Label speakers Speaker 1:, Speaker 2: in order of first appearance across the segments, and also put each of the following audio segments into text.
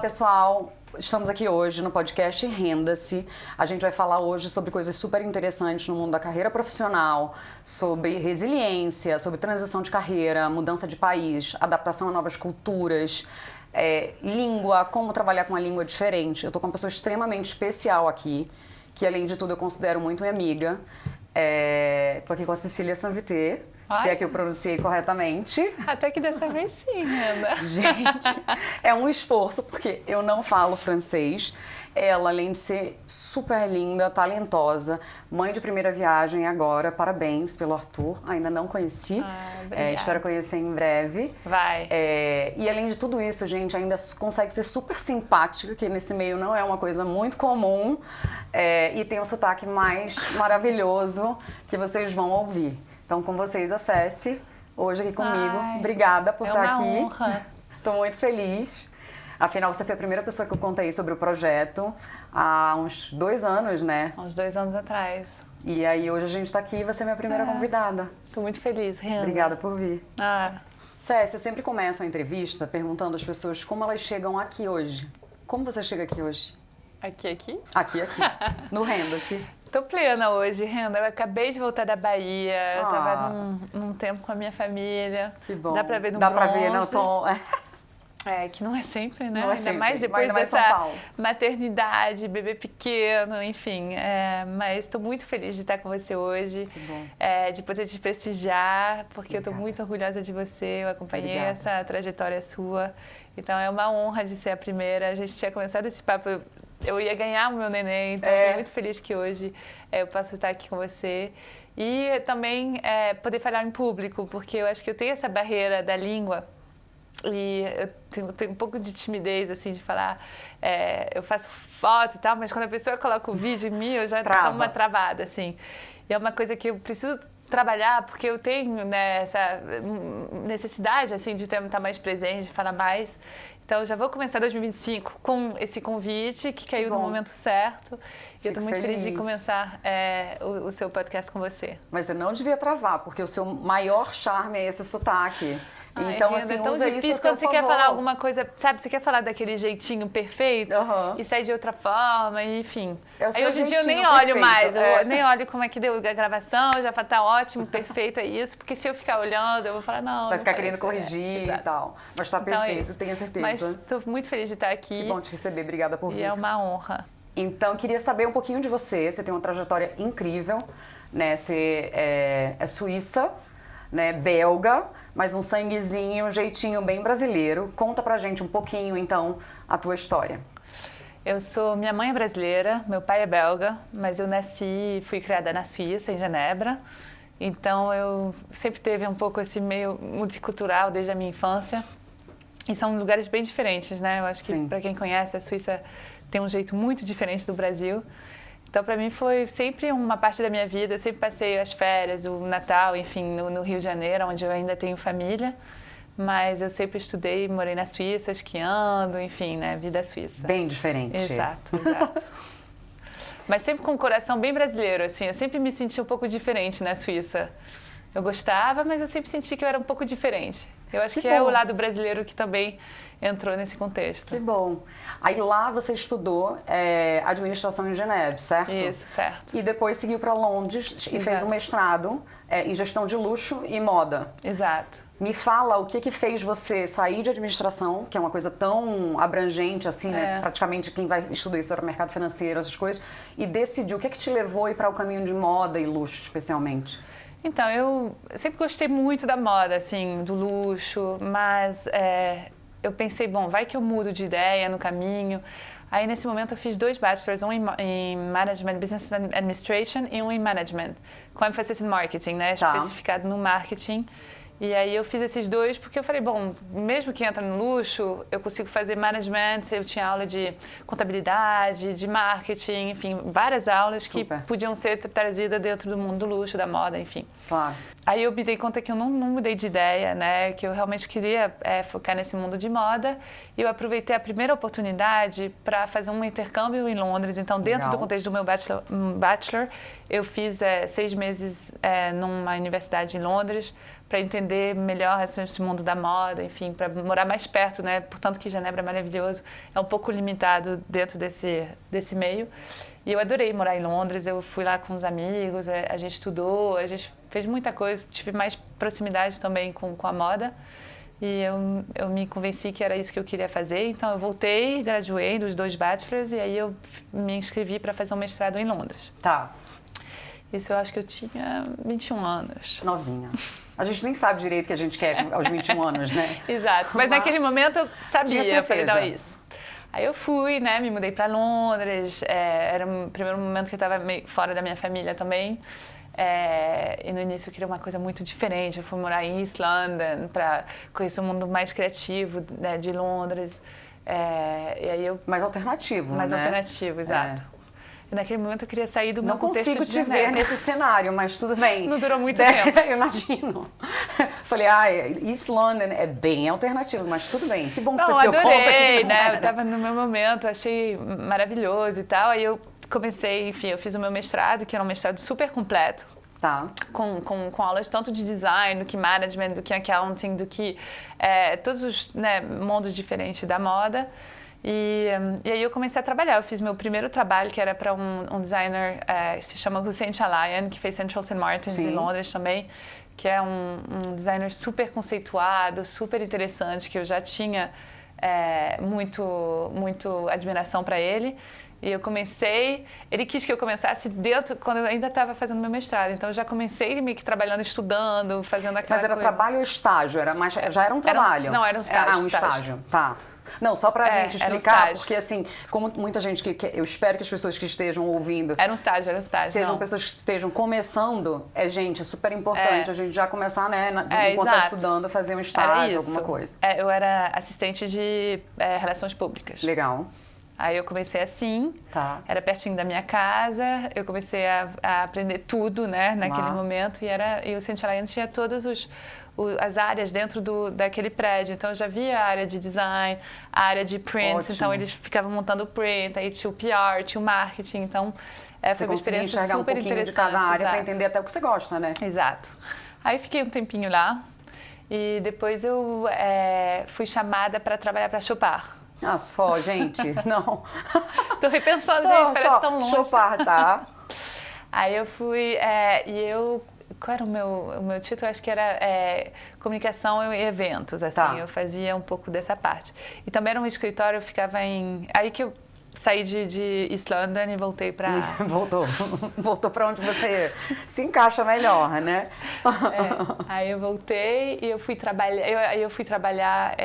Speaker 1: pessoal! Estamos aqui hoje no podcast Renda-se. A gente vai falar hoje sobre coisas super interessantes no mundo da carreira profissional, sobre resiliência, sobre transição de carreira, mudança de país, adaptação a novas culturas, língua, como trabalhar com uma língua diferente. Eu estou com uma pessoa extremamente especial aqui, que além de tudo eu considero muito minha amiga. Estou aqui com a Cecília Sanvité. Se é que eu pronunciei corretamente.
Speaker 2: Até que dessa vez sim, Renda.
Speaker 1: Gente, é um esforço, porque eu não falo francês. Ela, além de ser super linda, talentosa, mãe de primeira viagem agora, parabéns pelo Arthur. Ainda não conheci, espero conhecer em breve.
Speaker 2: Vai.
Speaker 1: E além de tudo isso, gente, ainda consegue ser super simpática, que nesse meio não é uma coisa muito comum. E tem um sotaque mais maravilhoso que vocês vão ouvir. Então, com vocês, acesse hoje aqui comigo. Obrigada por estar aqui.
Speaker 2: É uma honra.
Speaker 1: Estou muito feliz. Afinal, você foi a primeira pessoa que eu contei sobre o projeto há uns 2 anos, né?
Speaker 2: Há uns 2 anos atrás.
Speaker 1: E aí, hoje a gente está aqui e você é minha primeira convidada.
Speaker 2: Estou muito feliz, Renda.
Speaker 1: Obrigada por vir. Cécia, eu sempre começo a entrevista perguntando às pessoas como elas chegam aqui hoje. Como você chega aqui hoje?
Speaker 2: Aqui?
Speaker 1: Aqui. No Renda-se.
Speaker 2: Tô plena hoje, Renda. Eu acabei de voltar da Bahia. Eu tava num tempo com a minha família.
Speaker 1: Que bom.
Speaker 2: Dá pra ver no
Speaker 1: Dá
Speaker 2: bronze.
Speaker 1: pra ver no tom.
Speaker 2: Que não é sempre, né?
Speaker 1: Não é
Speaker 2: Ainda
Speaker 1: sempre.
Speaker 2: mais depois
Speaker 1: Ainda mais
Speaker 2: dessa
Speaker 1: São Paulo.
Speaker 2: maternidade, bebê pequeno, enfim. Mas estou muito feliz de estar com você hoje.
Speaker 1: Que bom.
Speaker 2: De poder te prestigiar, porque
Speaker 1: Obrigada.
Speaker 2: eu estou muito orgulhosa de você. Eu acompanhei
Speaker 1: Obrigada.
Speaker 2: essa trajetória sua. Então é uma honra de ser a primeira. A gente tinha começado esse papo, eu ia ganhar o meu neném, então estou muito feliz que hoje eu posso estar aqui com você. E também poder falar em público, porque eu acho que eu tenho essa barreira da língua. E eu tenho um pouco de timidez, assim, de falar. Eu faço foto e tal, mas quando a pessoa coloca o vídeo em mim, eu já tomo uma travada, assim. E é uma coisa que eu preciso trabalhar, porque eu tenho, né, essa necessidade, assim, de estar mais presente, de falar mais. Então, eu já vou começar 2025 com esse convite, que caiu no momento certo. E eu estou muito feliz de começar o seu podcast com você.
Speaker 1: Mas você não devia travar, porque o seu maior charme é esse sotaque. Então, assim,
Speaker 2: é tão
Speaker 1: usa
Speaker 2: difícil
Speaker 1: isso a seu
Speaker 2: quando você quer
Speaker 1: favor.
Speaker 2: falar alguma coisa, sabe? Você quer falar daquele jeitinho perfeito e sai de outra forma, enfim.
Speaker 1: Aí
Speaker 2: hoje em dia eu nem
Speaker 1: jeitinho
Speaker 2: olho
Speaker 1: perfeito.
Speaker 2: mais, eu nem olho como é que deu a gravação, já falo, tá ótimo, perfeito, é isso. Porque se eu ficar olhando, eu vou falar, não.
Speaker 1: Vai
Speaker 2: não
Speaker 1: ficar
Speaker 2: parece,
Speaker 1: querendo corrigir e tal. Mas tá perfeito, tenho certeza.
Speaker 2: Mas estou muito feliz de estar aqui.
Speaker 1: Que bom te receber, obrigada por vir.
Speaker 2: E é uma honra.
Speaker 1: Então, queria saber um pouquinho de você. Você tem uma trajetória incrível, né? Você é suíça, né? Belga, mas um sanguezinho, um jeitinho bem brasileiro. Conta pra gente um pouquinho, então, a tua história.
Speaker 2: Minha mãe é brasileira, meu pai é belga, mas eu nasci e fui criada na Suíça, em Genebra. Então, eu sempre teve um pouco esse meio multicultural desde a minha infância. E são lugares bem diferentes, né? Eu acho que, para quem conhece, a Suíça tem um jeito muito diferente do Brasil. Então, para mim, foi sempre uma parte da minha vida. Eu sempre passei as férias, o Natal, enfim, no Rio de Janeiro, onde eu ainda tenho família. Mas eu sempre estudei, morei na Suíça, esquiando, enfim, né? Vida suíça.
Speaker 1: Bem diferente.
Speaker 2: Exato. Mas sempre com um coração bem brasileiro, assim. Eu sempre me senti um pouco diferente na Suíça. Eu gostava, mas eu sempre senti que eu era um pouco diferente. Eu acho que é o lado brasileiro que também entrou nesse contexto.
Speaker 1: Que bom. Aí lá você estudou administração em Genebra, certo?
Speaker 2: Isso, certo.
Speaker 1: E depois seguiu para Londres e fez um mestrado em gestão de luxo e moda.
Speaker 2: Exato.
Speaker 1: Me fala o que fez você sair de administração, que é uma coisa tão abrangente assim, né? Praticamente quem vai estudar isso era mercado financeiro, essas coisas, e decidiu. O que te levou a ir para o caminho de moda e luxo, especialmente?
Speaker 2: Então, eu sempre gostei muito da moda, assim, do luxo, mas eu pensei, bom, vai que eu mudo de ideia no caminho. Aí, nesse momento, eu fiz 2 bachelors, um em Management, Business Administration e um em Management, com ênfase em Marketing, né? Especificado no marketing. E aí eu fiz esses 2 porque eu falei, bom, mesmo que entra no luxo, eu consigo fazer management, eu tinha aula de contabilidade, de marketing, enfim, várias aulas que podiam ser trazidas dentro do mundo do luxo, da moda, enfim.
Speaker 1: Claro.
Speaker 2: Aí eu me dei conta que eu não mudei de ideia, né? Que eu realmente queria focar nesse mundo de moda. E eu aproveitei a primeira oportunidade para fazer um intercâmbio em Londres. Então, dentro do contexto do meu bachelor, eu fiz 6 meses numa universidade em Londres para entender melhor esse mundo da moda, enfim, para morar mais perto, né? Portanto que Genebra é maravilhoso, é um pouco limitado dentro desse meio. E eu adorei morar em Londres, eu fui lá com os amigos, a gente estudou, a gente fez muita coisa, tive mais proximidade também com a moda. E eu me convenci que era isso que eu queria fazer, então eu voltei, graduei dos 2 bachelors e aí eu me inscrevi para fazer um mestrado em Londres.
Speaker 1: Tá.
Speaker 2: Isso eu acho que eu tinha 21 anos.
Speaker 1: Novinha. A gente nem sabe direito o que a gente quer aos 21 anos, né?
Speaker 2: Exato, mas naquele momento eu sabia,
Speaker 1: tinha
Speaker 2: eu falei,
Speaker 1: certeza.
Speaker 2: não, é isso. Aí eu fui, né, me mudei para Londres, era o primeiro momento que eu estava meio fora da minha família também. E no início eu queria uma coisa muito diferente. Eu fui morar em East London para conhecer o mundo mais criativo, né, de Londres. E aí
Speaker 1: Mais alternativo,
Speaker 2: mais
Speaker 1: né?
Speaker 2: alternativo, exato. E naquele momento eu queria sair do meu contexto de
Speaker 1: Não consigo te ver
Speaker 2: Genebra.
Speaker 1: nesse cenário, mas tudo bem.
Speaker 2: Não durou muito tempo.
Speaker 1: Eu imagino. Falei, East London é bem alternativo, mas tudo bem. Que bom que você se deu conta que não
Speaker 2: né?
Speaker 1: era.
Speaker 2: Eu estava no meu momento, achei maravilhoso e tal. Aí eu comecei, enfim, eu fiz o meu mestrado, que era um mestrado super completo.
Speaker 1: Tá.
Speaker 2: Com aulas tanto de design, do que management, do que accounting, do que todos os, né, mundos diferentes da moda. E aí eu comecei a trabalhar. Eu fiz meu primeiro trabalho, que era para um designer que se chama Hussein Chalayan, que fez Central St. Martins em Londres também, que é um designer super conceituado, super interessante, que eu já tinha muito admiração para ele. E eu comecei, ele quis que eu começasse quando eu ainda estava fazendo meu mestrado. Então eu já comecei meio que trabalhando, estudando, fazendo aquela
Speaker 1: Mas era
Speaker 2: coisa.
Speaker 1: trabalho ou estágio? Já era um trabalho?
Speaker 2: Não, era um estágio.
Speaker 1: Um estágio, tá. Não, só pra gente explicar, porque assim, como muita gente eu espero que as pessoas que estejam ouvindo...
Speaker 2: Era um estágio.
Speaker 1: Sejam pessoas que estejam começando, gente, é super importante a gente já começar, né, enquanto está estudando, a fazer um estágio, alguma coisa.
Speaker 2: Eu era assistente de relações públicas.
Speaker 1: Legal.
Speaker 2: Aí eu comecei assim,
Speaker 1: tá.
Speaker 2: Era pertinho da minha casa, eu comecei a aprender tudo, né, naquele momento, e o Central Line tinha todas as áreas dentro daquele prédio. Então eu já via a área de design, a área de prints, então eles ficavam montando print, aí tinha o PR, tinha o marketing, então foi uma experiência super interessante. Você conseguia enxergar um pouquinho de cada área para entender até o que você gosta, né? Exato. Aí fiquei um tempinho lá e depois eu fui chamada para trabalhar para a Chopard.
Speaker 1: Ah, só, gente, não.
Speaker 2: Tô repensando, gente, parece tão longe.
Speaker 1: Chopard, tá.
Speaker 2: Aí eu fui, qual era o meu título? Acho que era comunicação e eventos, assim.
Speaker 1: Tá.
Speaker 2: Eu fazia um pouco dessa parte. E também era um escritório, eu ficava aí que eu saí de East London e voltei para...
Speaker 1: Voltou para onde você se encaixa melhor, né?
Speaker 2: Aí eu voltei e eu fui trabalhar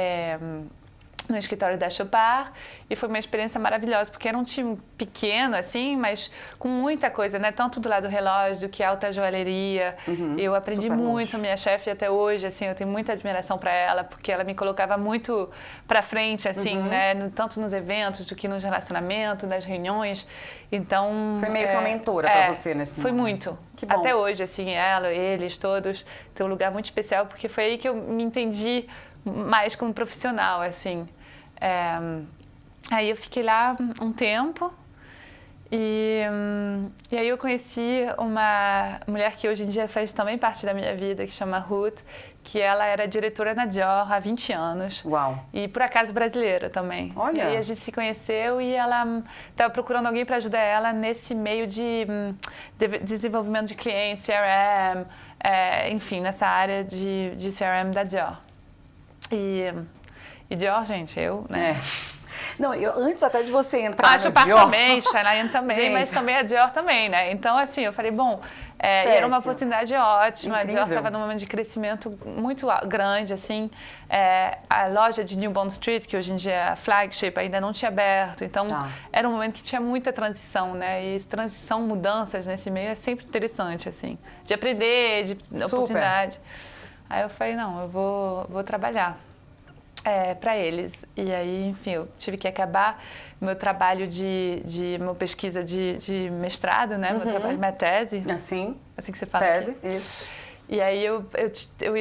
Speaker 2: no escritório da Chopard e foi uma experiência maravilhosa, porque era um time pequeno, assim, mas com muita coisa, né? Tanto do lado do relógio, do que alta joalheria. Eu aprendi muito, minha chefe até hoje, assim, eu tenho muita admiração para ela, porque ela me colocava muito para frente, assim, né? Tanto nos eventos, do que nos relacionamentos, nas reuniões. Então...
Speaker 1: Foi meio que uma mentora para você nesse
Speaker 2: Foi
Speaker 1: momento.
Speaker 2: muito.
Speaker 1: Que bom.
Speaker 2: Até hoje, assim, eles todos, têm um lugar muito especial, porque foi aí que eu me entendi mais como profissional, assim. Aí eu fiquei lá um tempo e aí eu conheci uma mulher que hoje em dia faz também parte da minha vida, que chama Ruth, que ela era diretora na Dior há 20 anos.
Speaker 1: Uau!
Speaker 2: E por acaso brasileira também.
Speaker 1: Olha!
Speaker 2: E aí a gente se conheceu e ela estava procurando alguém para ajudar ela nesse meio de desenvolvimento de clientes, CRM, enfim, nessa área de CRM da Dior. E Dior, gente, né?
Speaker 1: Não, eu antes até de você entrar no
Speaker 2: Chopard
Speaker 1: Dior...
Speaker 2: também, Chalayan também, gente. Mas também a Dior também, né? Então, assim, eu falei, bom, era uma oportunidade ótima.
Speaker 1: Incrível.
Speaker 2: A Dior estava num momento de crescimento muito grande, assim. A loja de New Bond Street, que hoje em dia é a flagship, ainda não tinha aberto. Então, era um momento que tinha muita transição, né? E transição, mudanças nesse meio é sempre interessante, assim. De aprender, de oportunidade. Aí eu falei, não, eu vou trabalhar. Para eles. E aí, enfim, eu tive que acabar meu trabalho minha pesquisa de mestrado, né? Meu trabalho, minha tese.
Speaker 1: Assim
Speaker 2: que você fala.
Speaker 1: Tese,
Speaker 2: aqui.
Speaker 1: isso.
Speaker 2: E aí eu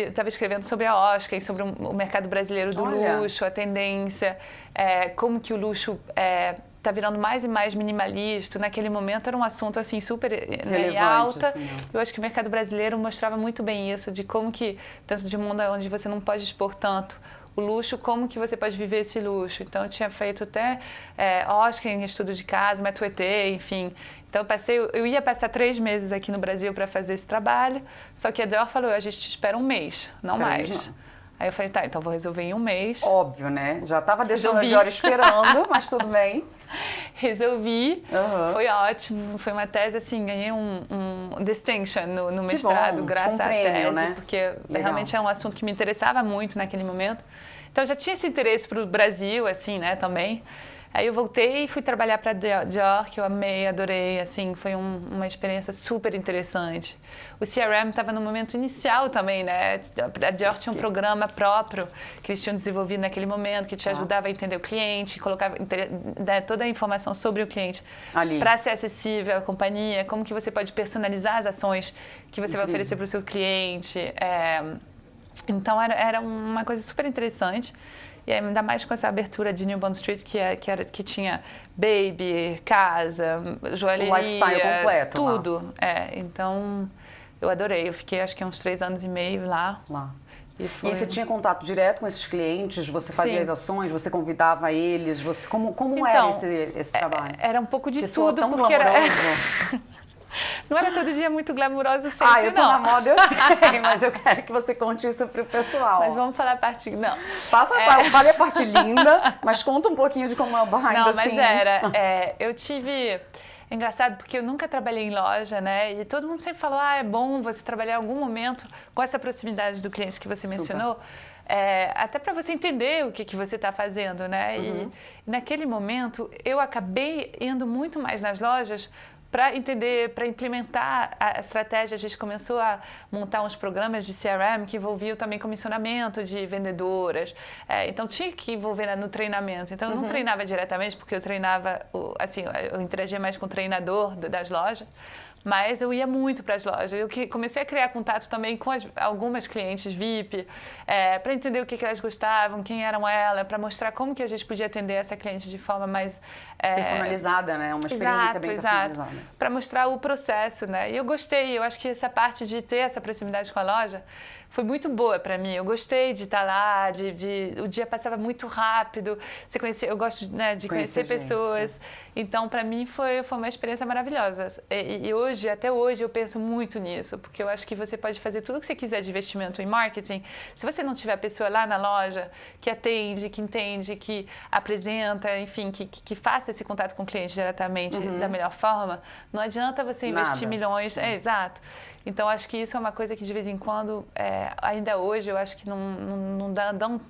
Speaker 2: estava escrevendo sobre a Oscar e sobre o mercado brasileiro do luxo, a tendência, como que o luxo tá virando mais e mais minimalista. Naquele momento era um assunto assim super, né,
Speaker 1: relevante,
Speaker 2: alta.
Speaker 1: assim, né?
Speaker 2: Eu acho que o mercado brasileiro mostrava muito bem isso, de como que, dentro de um mundo onde você não pode expor tanto o luxo, como que você pode viver esse luxo. Então, eu tinha feito até Oscar em estudo de caso, método ET, enfim. Então, eu ia passar 3 meses aqui no Brasil para fazer esse trabalho, só que a Dior falou, a gente te espera um mês, não
Speaker 1: 3
Speaker 2: mais.
Speaker 1: não.
Speaker 2: Aí eu falei, tá, então vou resolver em um mês.
Speaker 1: Óbvio, né? Já estava deixando
Speaker 2: Resolvi.
Speaker 1: a Dior esperando, mas tudo bem.
Speaker 2: Resolvi,
Speaker 1: Uhum.
Speaker 2: foi ótimo, foi uma tese assim, ganhei um distinction no mestrado,
Speaker 1: bom,
Speaker 2: graças
Speaker 1: tipo um
Speaker 2: à
Speaker 1: prêmio,
Speaker 2: tese,
Speaker 1: né?
Speaker 2: porque
Speaker 1: Legal.
Speaker 2: realmente é um assunto que me interessava muito naquele momento. Então eu já tinha esse interesse para o Brasil, assim, né, também. Aí eu voltei e fui trabalhar para a Dior, que eu amei, adorei, assim, foi uma experiência super interessante. O CRM estava no momento inicial também, né? A Dior tinha um programa próprio que eles tinham desenvolvido naquele momento, que te ajudava a entender o cliente, colocava toda a informação sobre o cliente para ser acessível à companhia, como que você pode personalizar as ações que você vai oferecer para o seu cliente. Então era uma coisa super interessante. E ainda mais com essa abertura de New Bond Street, que tinha baby, casa, joalheria,
Speaker 1: o lifestyle completo
Speaker 2: tudo. Então, eu adorei. Eu fiquei, acho que uns 3 anos e meio lá.
Speaker 1: E aí você tinha contato direto com esses clientes? Você fazia as ações? Você convidava eles? Como era esse trabalho?
Speaker 2: Era um pouco de
Speaker 1: que
Speaker 2: tudo.
Speaker 1: Tão
Speaker 2: porque
Speaker 1: glamouroso.
Speaker 2: Não era todo dia muito glamuroso sempre,
Speaker 1: eu tô na moda, eu sei, mas eu quero que você conte isso pro pessoal.
Speaker 2: Mas vamos falar a parte... Não.
Speaker 1: Vale a parte linda, mas conta um pouquinho de como é o behind the scenes.
Speaker 2: Não, mas eu tive... É engraçado, porque eu nunca trabalhei em loja, né? E todo mundo sempre falou, é bom você trabalhar em algum momento com essa proximidade do cliente que você mencionou. Até para você entender o que você está fazendo, né?
Speaker 1: Uhum.
Speaker 2: E naquele momento, eu acabei indo muito mais nas lojas para entender, para implementar a estratégia. A gente começou a montar uns programas de CRM que envolviam também comissionamento de vendedoras. Então, tinha que envolver no treinamento. Então, eu não treinava diretamente, porque eu treinava, eu interagia mais com o treinador das lojas, mas eu ia muito para as lojas. Eu comecei a criar contato também com algumas clientes VIP, para entender o que elas gostavam, quem eram elas, para mostrar como que a gente podia atender essa cliente de forma mais...
Speaker 1: personalizada, né? Uma experiência bem personalizada.
Speaker 2: Para mostrar o processo, né? E eu gostei, eu acho que essa parte de ter essa proximidade com a loja foi muito boa para mim. Eu gostei de estar lá, o dia passava muito rápido. Eu gosto, né, de conhecer pessoas. Então, para mim, foi uma experiência maravilhosa. E hoje, até hoje, eu penso muito nisso, porque eu acho que você pode fazer tudo o que você quiser de investimento em marketing. Se você não tiver a pessoa lá na loja que atende, que entende, que apresenta, enfim, que faça esse contato com o cliente diretamente da melhor forma, não adianta você investir milhões. Exato. Então, acho que isso é uma coisa que, de vez em quando, ainda hoje, eu acho que não dão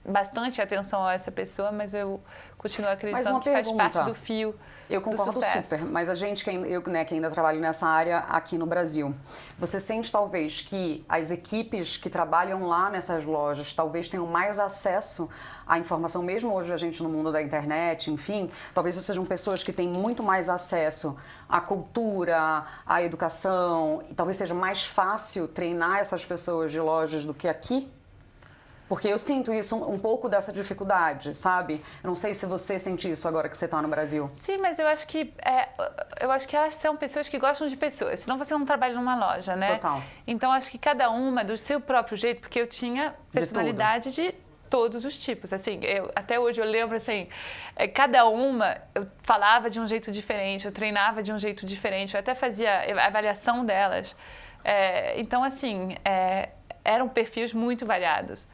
Speaker 2: bastante atenção a essa pessoa, mas eu continuo acreditando que faz parte do fio.
Speaker 1: Eu concordo super, mas a gente, que ainda trabalho nessa área aqui no Brasil, você sente talvez que as equipes que trabalham lá nessas lojas talvez tenham mais acesso à informação, mesmo hoje a gente no mundo da internet, enfim, talvez sejam pessoas que têm muito mais acesso à cultura, à educação, e talvez seja mais fácil treinar essas pessoas de lojas do que aqui? Porque eu sinto isso, um pouco dessa dificuldade, sabe? Eu não sei se você sente isso agora que você está no Brasil.
Speaker 2: Sim, mas eu acho que elas são pessoas que gostam de pessoas, senão você não trabalha numa loja, né?
Speaker 1: Total.
Speaker 2: Então, acho que cada uma do seu próprio jeito, porque eu tinha personalidade de todos os tipos, assim, até hoje eu lembro, assim, cada uma eu falava de um jeito diferente, eu treinava de um jeito diferente, eu até fazia a avaliação delas. Então, assim... eram perfis muito variados.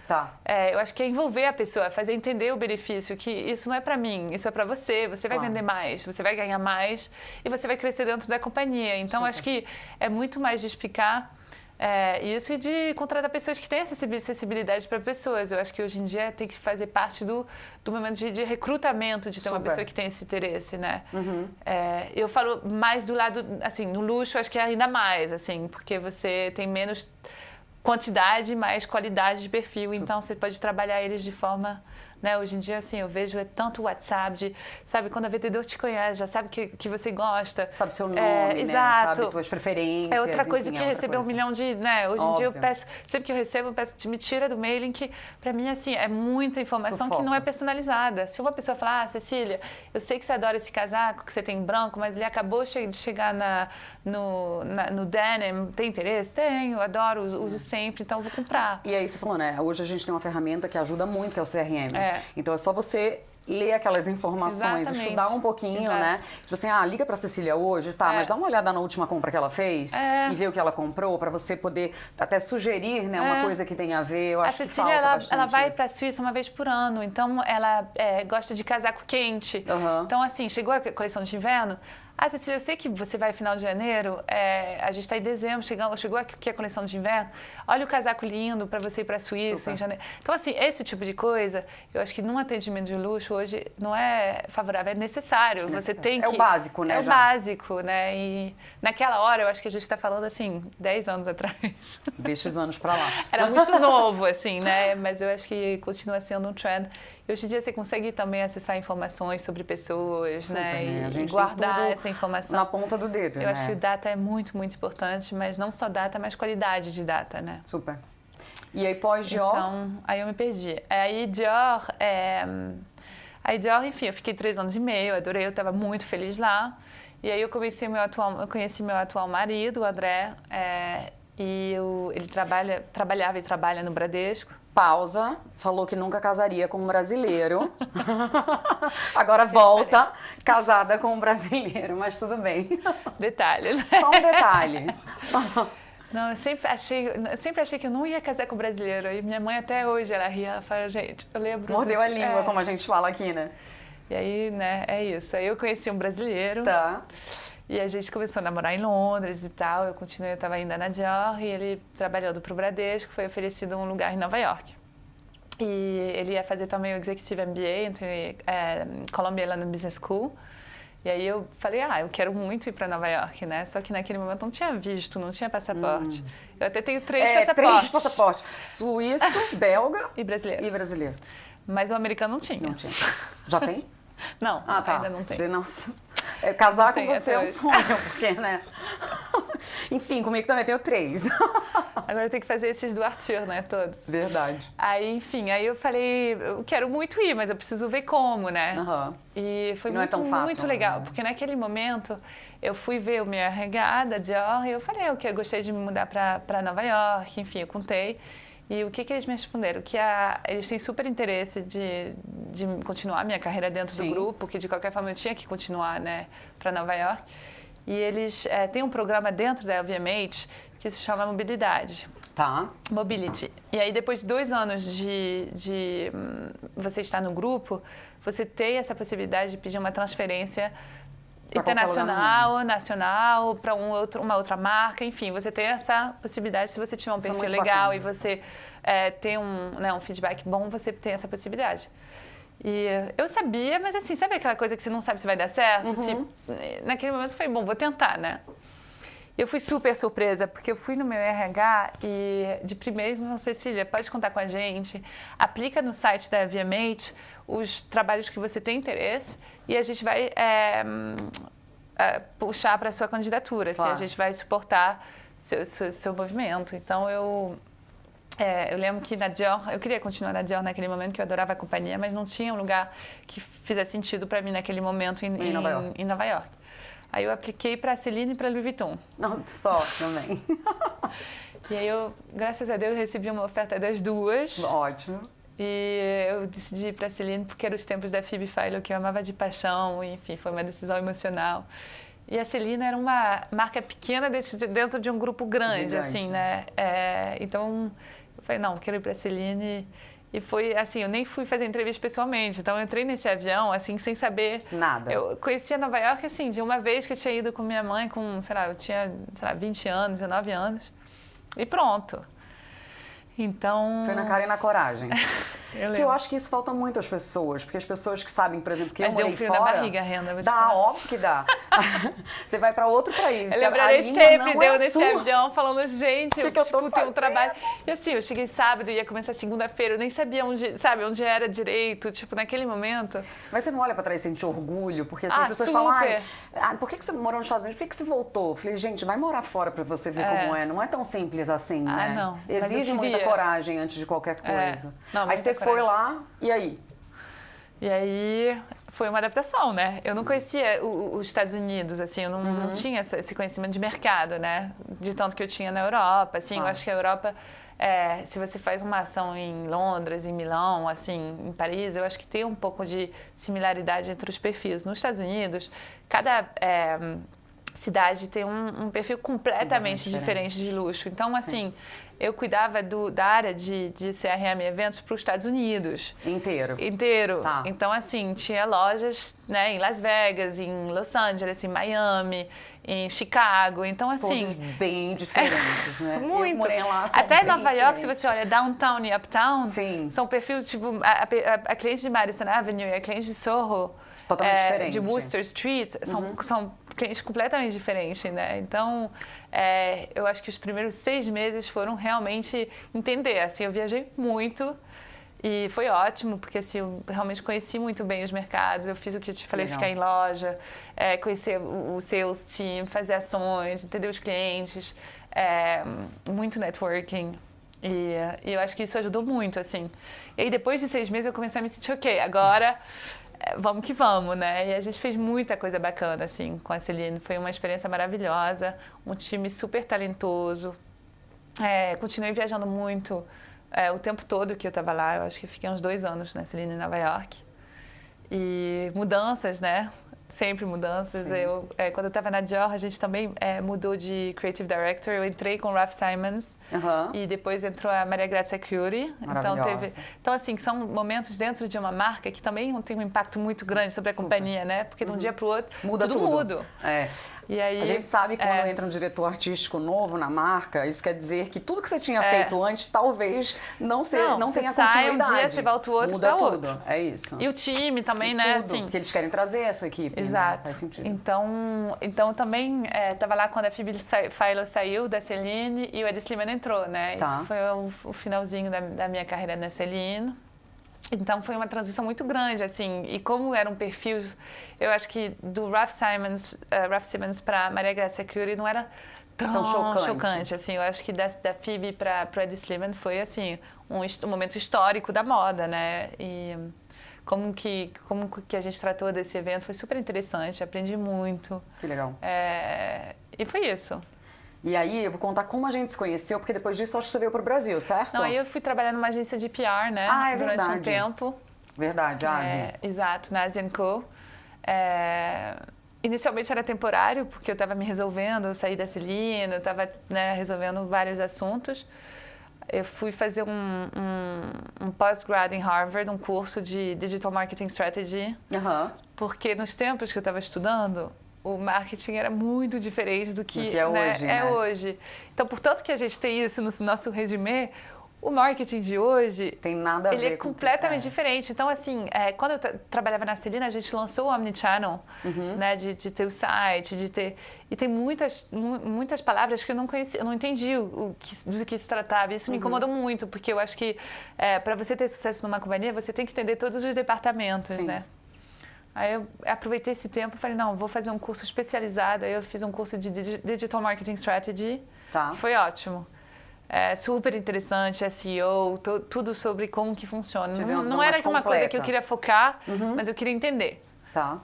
Speaker 2: Eu acho que é envolver a pessoa, fazer entender o benefício, que isso não é para mim, isso é para você, você vai vender mais, você vai ganhar mais e você vai crescer dentro da companhia. Então, acho que é muito mais de explicar isso e de contratar pessoas que têm acessibilidade para pessoas. Eu acho que hoje em dia tem que fazer parte do momento de recrutamento, de ter uma pessoa que tem esse interesse, né? Eu falo mais do lado, assim, no luxo, acho que é ainda mais, assim, porque você tem menos... quantidade mais qualidade de perfil, então você pode trabalhar eles de forma né? Hoje em dia, assim, eu vejo tanto WhatsApp, sabe, quando a vendedora te conhece, já sabe que você gosta.
Speaker 1: Sabe seu nome, né?
Speaker 2: Exato.
Speaker 1: Sabe tuas preferências.
Speaker 2: É outra coisa
Speaker 1: enfim,
Speaker 2: que receber
Speaker 1: coisa.
Speaker 2: 1 milhão de, né? Hoje em dia eu
Speaker 1: Óbvio.
Speaker 2: peço, sempre que eu recebo, eu peço, me tira do mailing, que pra mim, assim, é muita informação que não é personalizada. Se uma pessoa falar, Cecília, eu sei que você adora esse casaco que você tem branco, mas ele acabou de chegar no denim, tem interesse? Tenho, adoro, uso sempre, então vou comprar.
Speaker 1: E aí você falou, né? Hoje a gente tem uma ferramenta que ajuda muito, que é o CRM. Então é só você ler aquelas informações,
Speaker 2: Exatamente.
Speaker 1: Estudar um pouquinho, né? Tipo assim, liga pra Cecília hoje, tá, mas dá uma olhada na última compra que ela fez e vê o que ela comprou, pra você poder até sugerir, né, uma coisa que tem a ver. Eu acho que falta
Speaker 2: Cecília,
Speaker 1: bastante
Speaker 2: ela vai
Speaker 1: isso.
Speaker 2: pra Suíça uma vez por ano, então ela gosta de casaco quente. Então, assim, chegou a coleção de inverno. Cecília, eu sei que você vai final de janeiro, a gente está em dezembro, chegou aqui a coleção de inverno. Olha o casaco lindo para você ir para a Suíça em janeiro. Então, assim, esse tipo de coisa, eu acho que num atendimento de luxo hoje não é favorável, é necessário. Você tem que...
Speaker 1: É o básico, né?
Speaker 2: É o básico, né? E naquela hora, eu acho que a gente está falando, assim, 10 anos atrás.
Speaker 1: Deixa os anos para lá.
Speaker 2: Era muito novo, assim, né? Mas eu acho que continua sendo um trend. E hoje em dia você consegue também acessar informações sobre pessoas, né?
Speaker 1: A gente
Speaker 2: e guardar
Speaker 1: tem tudo
Speaker 2: essa informação.
Speaker 1: na ponta do dedo,
Speaker 2: Eu acho que o data é muito, muito importante, mas não só data, mas qualidade de data, né?
Speaker 1: Super. E aí pós-Dior?
Speaker 2: Então, aí eu me perdi. Aí Dior, enfim, eu fiquei 3 anos e meio, adorei, eu estava muito feliz lá. E aí eu conheci meu atual marido, o André, e ele trabalhava e trabalha no Bradesco.
Speaker 1: Pausa, falou que nunca casaria com um brasileiro. Agora volta casada com um brasileiro, mas tudo bem.
Speaker 2: Detalhe, né?
Speaker 1: Só um detalhe.
Speaker 2: Não, eu sempre achei que eu não ia casar com brasileiro. E minha mãe até hoje, ela ria, ela fala, gente, eu lembro...
Speaker 1: Mordeu a língua, como a gente fala aqui, né?
Speaker 2: E aí, né, é isso. Aí eu conheci um brasileiro.
Speaker 1: Tá.
Speaker 2: E a gente começou a namorar em Londres e tal. Eu estava ainda na Dior e ele, trabalhando para o Bradesco, foi oferecido um lugar em Nova York. E ele ia fazer também o Executive MBA entre Columbia London Business School. E aí eu falei, eu quero muito ir para Nova York, né? Só que naquele momento não tinha visto, não tinha passaporte. Eu até tenho 3 passaportes.
Speaker 1: 3 passaportes. Suíço, belga
Speaker 2: e brasileiro. Mas o americano não tinha.
Speaker 1: Não tinha. Já tem?
Speaker 2: Não,
Speaker 1: tá.
Speaker 2: Ainda não tem.
Speaker 1: Dizer, nossa, casar com você é um sonho, porque, né? Enfim, comigo também tenho 3.
Speaker 2: Agora eu tenho que fazer esses do Arthur, né, todos.
Speaker 1: Verdade.
Speaker 2: Aí, enfim, aí eu falei, eu quero muito ir, mas eu preciso ver como, né? E foi
Speaker 1: não é tão fácil,
Speaker 2: muito legal,
Speaker 1: né?
Speaker 2: porque naquele momento eu fui ver o meu RH da Dior e eu falei, eu gostei de me mudar para Nova York, enfim, eu contei. E o que eles me responderam? Que eles têm super interesse de continuar a minha carreira dentro do grupo, que de qualquer forma eu tinha que continuar, né, para Nova York. E eles têm um programa dentro da LVMH que se chama Mobilidade.
Speaker 1: Tá.
Speaker 2: Mobility. E aí, depois de 2 anos de você estar no grupo, você tem essa possibilidade de pedir uma transferência internacional, nacional, para uma outra marca, enfim, você tem essa possibilidade, se você tiver um perfil legal bacana. E você tem um feedback bom, você tem essa possibilidade. E eu sabia, mas assim, sabe aquela coisa que você não sabe se vai dar certo? Naquele momento eu falei, bom, vou tentar, né? Eu fui super surpresa, porque eu fui no meu RH e de primeiro, Cecília, pode contar com a gente, aplica no site da LVMH os trabalhos que você tem interesse e a gente vai puxar para a sua candidatura, claro. Se a gente vai suportar seu movimento. Então, eu lembro que na Dior, eu queria continuar na Dior naquele momento, que eu adorava a companhia, mas não tinha um lugar que fizesse sentido para mim naquele momento em Nova York. Aí eu apliquei para a Celine e para a Louis Vuitton.
Speaker 1: Não, só também.
Speaker 2: E aí eu, graças a Deus, recebi uma oferta das duas.
Speaker 1: Ótimo.
Speaker 2: E eu decidi ir para a Celine porque eram os tempos da Phoebe Philo, que eu amava de paixão, enfim, foi uma decisão emocional. E a Celine era uma marca pequena dentro de um grupo grande, assim, né? Então, eu falei, não, quero ir para a Celine. E foi assim, eu nem fui fazer entrevista pessoalmente, então eu entrei nesse avião, assim, sem saber...
Speaker 1: Nada.
Speaker 2: Eu conhecia Nova York, assim, de uma vez que eu tinha ido com minha mãe, eu tinha, 20 anos, 19 anos, e pronto. Então...
Speaker 1: Foi na cara e na coragem. Que eu acho que isso falta muito às pessoas, porque as pessoas que sabem, por exemplo, que
Speaker 2: mas
Speaker 1: eu morei
Speaker 2: deu um frio
Speaker 1: fora...
Speaker 2: na barriga, Renda, vou te
Speaker 1: dá,
Speaker 2: falar.
Speaker 1: óbvio que dá. Você vai para outro país.
Speaker 2: Eu
Speaker 1: que a
Speaker 2: lembrarei
Speaker 1: língua
Speaker 2: sempre,
Speaker 1: não é
Speaker 2: deu
Speaker 1: a
Speaker 2: nesse
Speaker 1: sua.
Speaker 2: avião, falando, gente,
Speaker 1: Que eu tô
Speaker 2: tipo, tem um
Speaker 1: fazendo?
Speaker 2: trabalho. E assim, eu cheguei sábado, ia começar segunda-feira, eu nem sabia onde, sabe, onde era direito, tipo, naquele momento.
Speaker 1: Mas você não olha para trás e sente orgulho, porque assim,
Speaker 2: Ah,
Speaker 1: as pessoas
Speaker 2: super.
Speaker 1: falam, por que você morou nos Estados Unidos? Por que você voltou? Eu falei, gente, vai morar fora para você ver como é. Não é tão simples assim, né?
Speaker 2: Não. Mas
Speaker 1: Exige
Speaker 2: eu
Speaker 1: muita
Speaker 2: queria.
Speaker 1: coragem antes de qualquer coisa.
Speaker 2: Não,
Speaker 1: aí
Speaker 2: muita
Speaker 1: você foi
Speaker 2: coragem.
Speaker 1: lá, e aí?
Speaker 2: E aí foi uma adaptação, né? Eu não conhecia os Estados Unidos, assim, eu não tinha esse conhecimento de mercado, né? De tanto que eu tinha na Europa, assim, eu acho que a Europa, se você faz uma ação em Londres, em Milão, assim, em Paris, eu acho que tem um pouco de similaridade entre os perfis. Nos Estados Unidos, cada cidade tem um perfil completamente diferente de luxo. Então, assim, eu cuidava da área de CRM e eventos para os Estados Unidos. Inteiro.
Speaker 1: Tá.
Speaker 2: Então, assim, tinha lojas, né, em Las Vegas, em Los Angeles, em Miami, em Chicago. Então, assim...
Speaker 1: Todos bem diferentes, né?
Speaker 2: Muito.
Speaker 1: Eu morei lá, são
Speaker 2: até
Speaker 1: bem
Speaker 2: Nova York, se
Speaker 1: diferentes.
Speaker 2: você olha Downtown e Uptown,
Speaker 1: Sim.
Speaker 2: são perfis, tipo, a cliente de Madison Avenue e a cliente de Soho,
Speaker 1: Totalmente diferente.
Speaker 2: de Worcester Street, são clientes completamente diferentes, né? Então, eu acho que os primeiros 6 meses foram realmente entender. Assim, eu viajei muito e foi ótimo, porque assim, eu realmente conheci muito bem os mercados. Eu fiz o que eu te falei,
Speaker 1: Legal.
Speaker 2: ficar em loja, conhecer o sales team, fazer ações, entender os clientes, muito networking. E eu acho que isso ajudou muito, assim. E aí, depois de 6 meses, eu comecei a me sentir, ok, agora... vamos que vamos, né? E a gente fez muita coisa bacana, assim, com a Celine. Foi uma experiência maravilhosa, um time super talentoso. Continuei viajando muito o tempo todo que eu estava lá. Eu acho que fiquei uns 2 anos na Celine, em Nova York. E mudanças, né? Sempre mudanças. Quando eu estava na Dior, a gente também mudou de Creative Director. Eu entrei com o Raf Simons e depois entrou a Maria Grazia Chiuri. Então, assim, são momentos dentro de uma marca que também tem um impacto muito grande sobre a companhia, né? Porque de um dia para o outro,
Speaker 1: muda
Speaker 2: tudo muda. E aí,
Speaker 1: a gente sabe que quando entra um diretor artístico novo na marca, isso quer dizer que tudo que você tinha feito antes talvez não tenha
Speaker 2: sai
Speaker 1: continuidade.
Speaker 2: Um dia, você volta o outro,
Speaker 1: muda tudo.
Speaker 2: Outro.
Speaker 1: É isso.
Speaker 2: E o time também, né?
Speaker 1: Tudo,
Speaker 2: assim,
Speaker 1: porque eles querem trazer a sua equipe.
Speaker 2: Exato.
Speaker 1: Né? Faz sentido.
Speaker 2: Então eu também estava lá quando a Phoebe Philo saiu da Celine e o Ed Sliman entrou, né?
Speaker 1: Tá.
Speaker 2: Isso foi o finalzinho da minha carreira na Celine. Então foi uma transição muito grande, assim, e como eram perfis, eu acho que do Raf Simons para Maria Grazia Chiuri não era tão chocante, assim. Eu acho que da Phoebe para o Ed Sliman foi assim um momento histórico da moda, né? E como que a gente tratou desse evento foi super interessante, aprendi muito.
Speaker 1: Que legal.
Speaker 2: E foi isso.
Speaker 1: E aí, eu vou contar como a gente se conheceu, porque depois disso, acho que você veio para o Brasil, certo?
Speaker 2: Não, aí eu fui trabalhar numa agência de PR, né? Durante um tempo.
Speaker 1: Verdade, Asi.
Speaker 2: Exato, na Asian Co. Inicialmente era temporário, porque eu estava me resolvendo, eu saí da Celine, eu estava resolvendo vários assuntos. Eu fui fazer um post-grad em Harvard, um curso de Digital Marketing Strategy, porque nos tempos que eu estava estudando, o marketing era muito diferente do que
Speaker 1: é hoje, né?
Speaker 2: Hoje. Então, portanto que a gente tem isso no nosso resumê, o marketing de hoje...
Speaker 1: Tem nada a ver
Speaker 2: ele é completamente diferente. Então, assim, quando eu trabalhava na Celine, a gente lançou o Omnichannel, né? De ter o site, de ter... E tem muitas palavras que eu não conhecia, eu não entendi do que se tratava. Isso me incomodou muito, porque eu acho que para você ter sucesso numa companhia, você tem que entender todos os departamentos, né? Aí eu aproveitei esse tempo e falei, não, vou fazer um curso especializado. Aí eu fiz um curso de Digital Marketing Strategy, que foi ótimo. Super interessante, SEO, tudo sobre como que funciona. Não era uma coisa que eu queria focar, mas eu queria entender.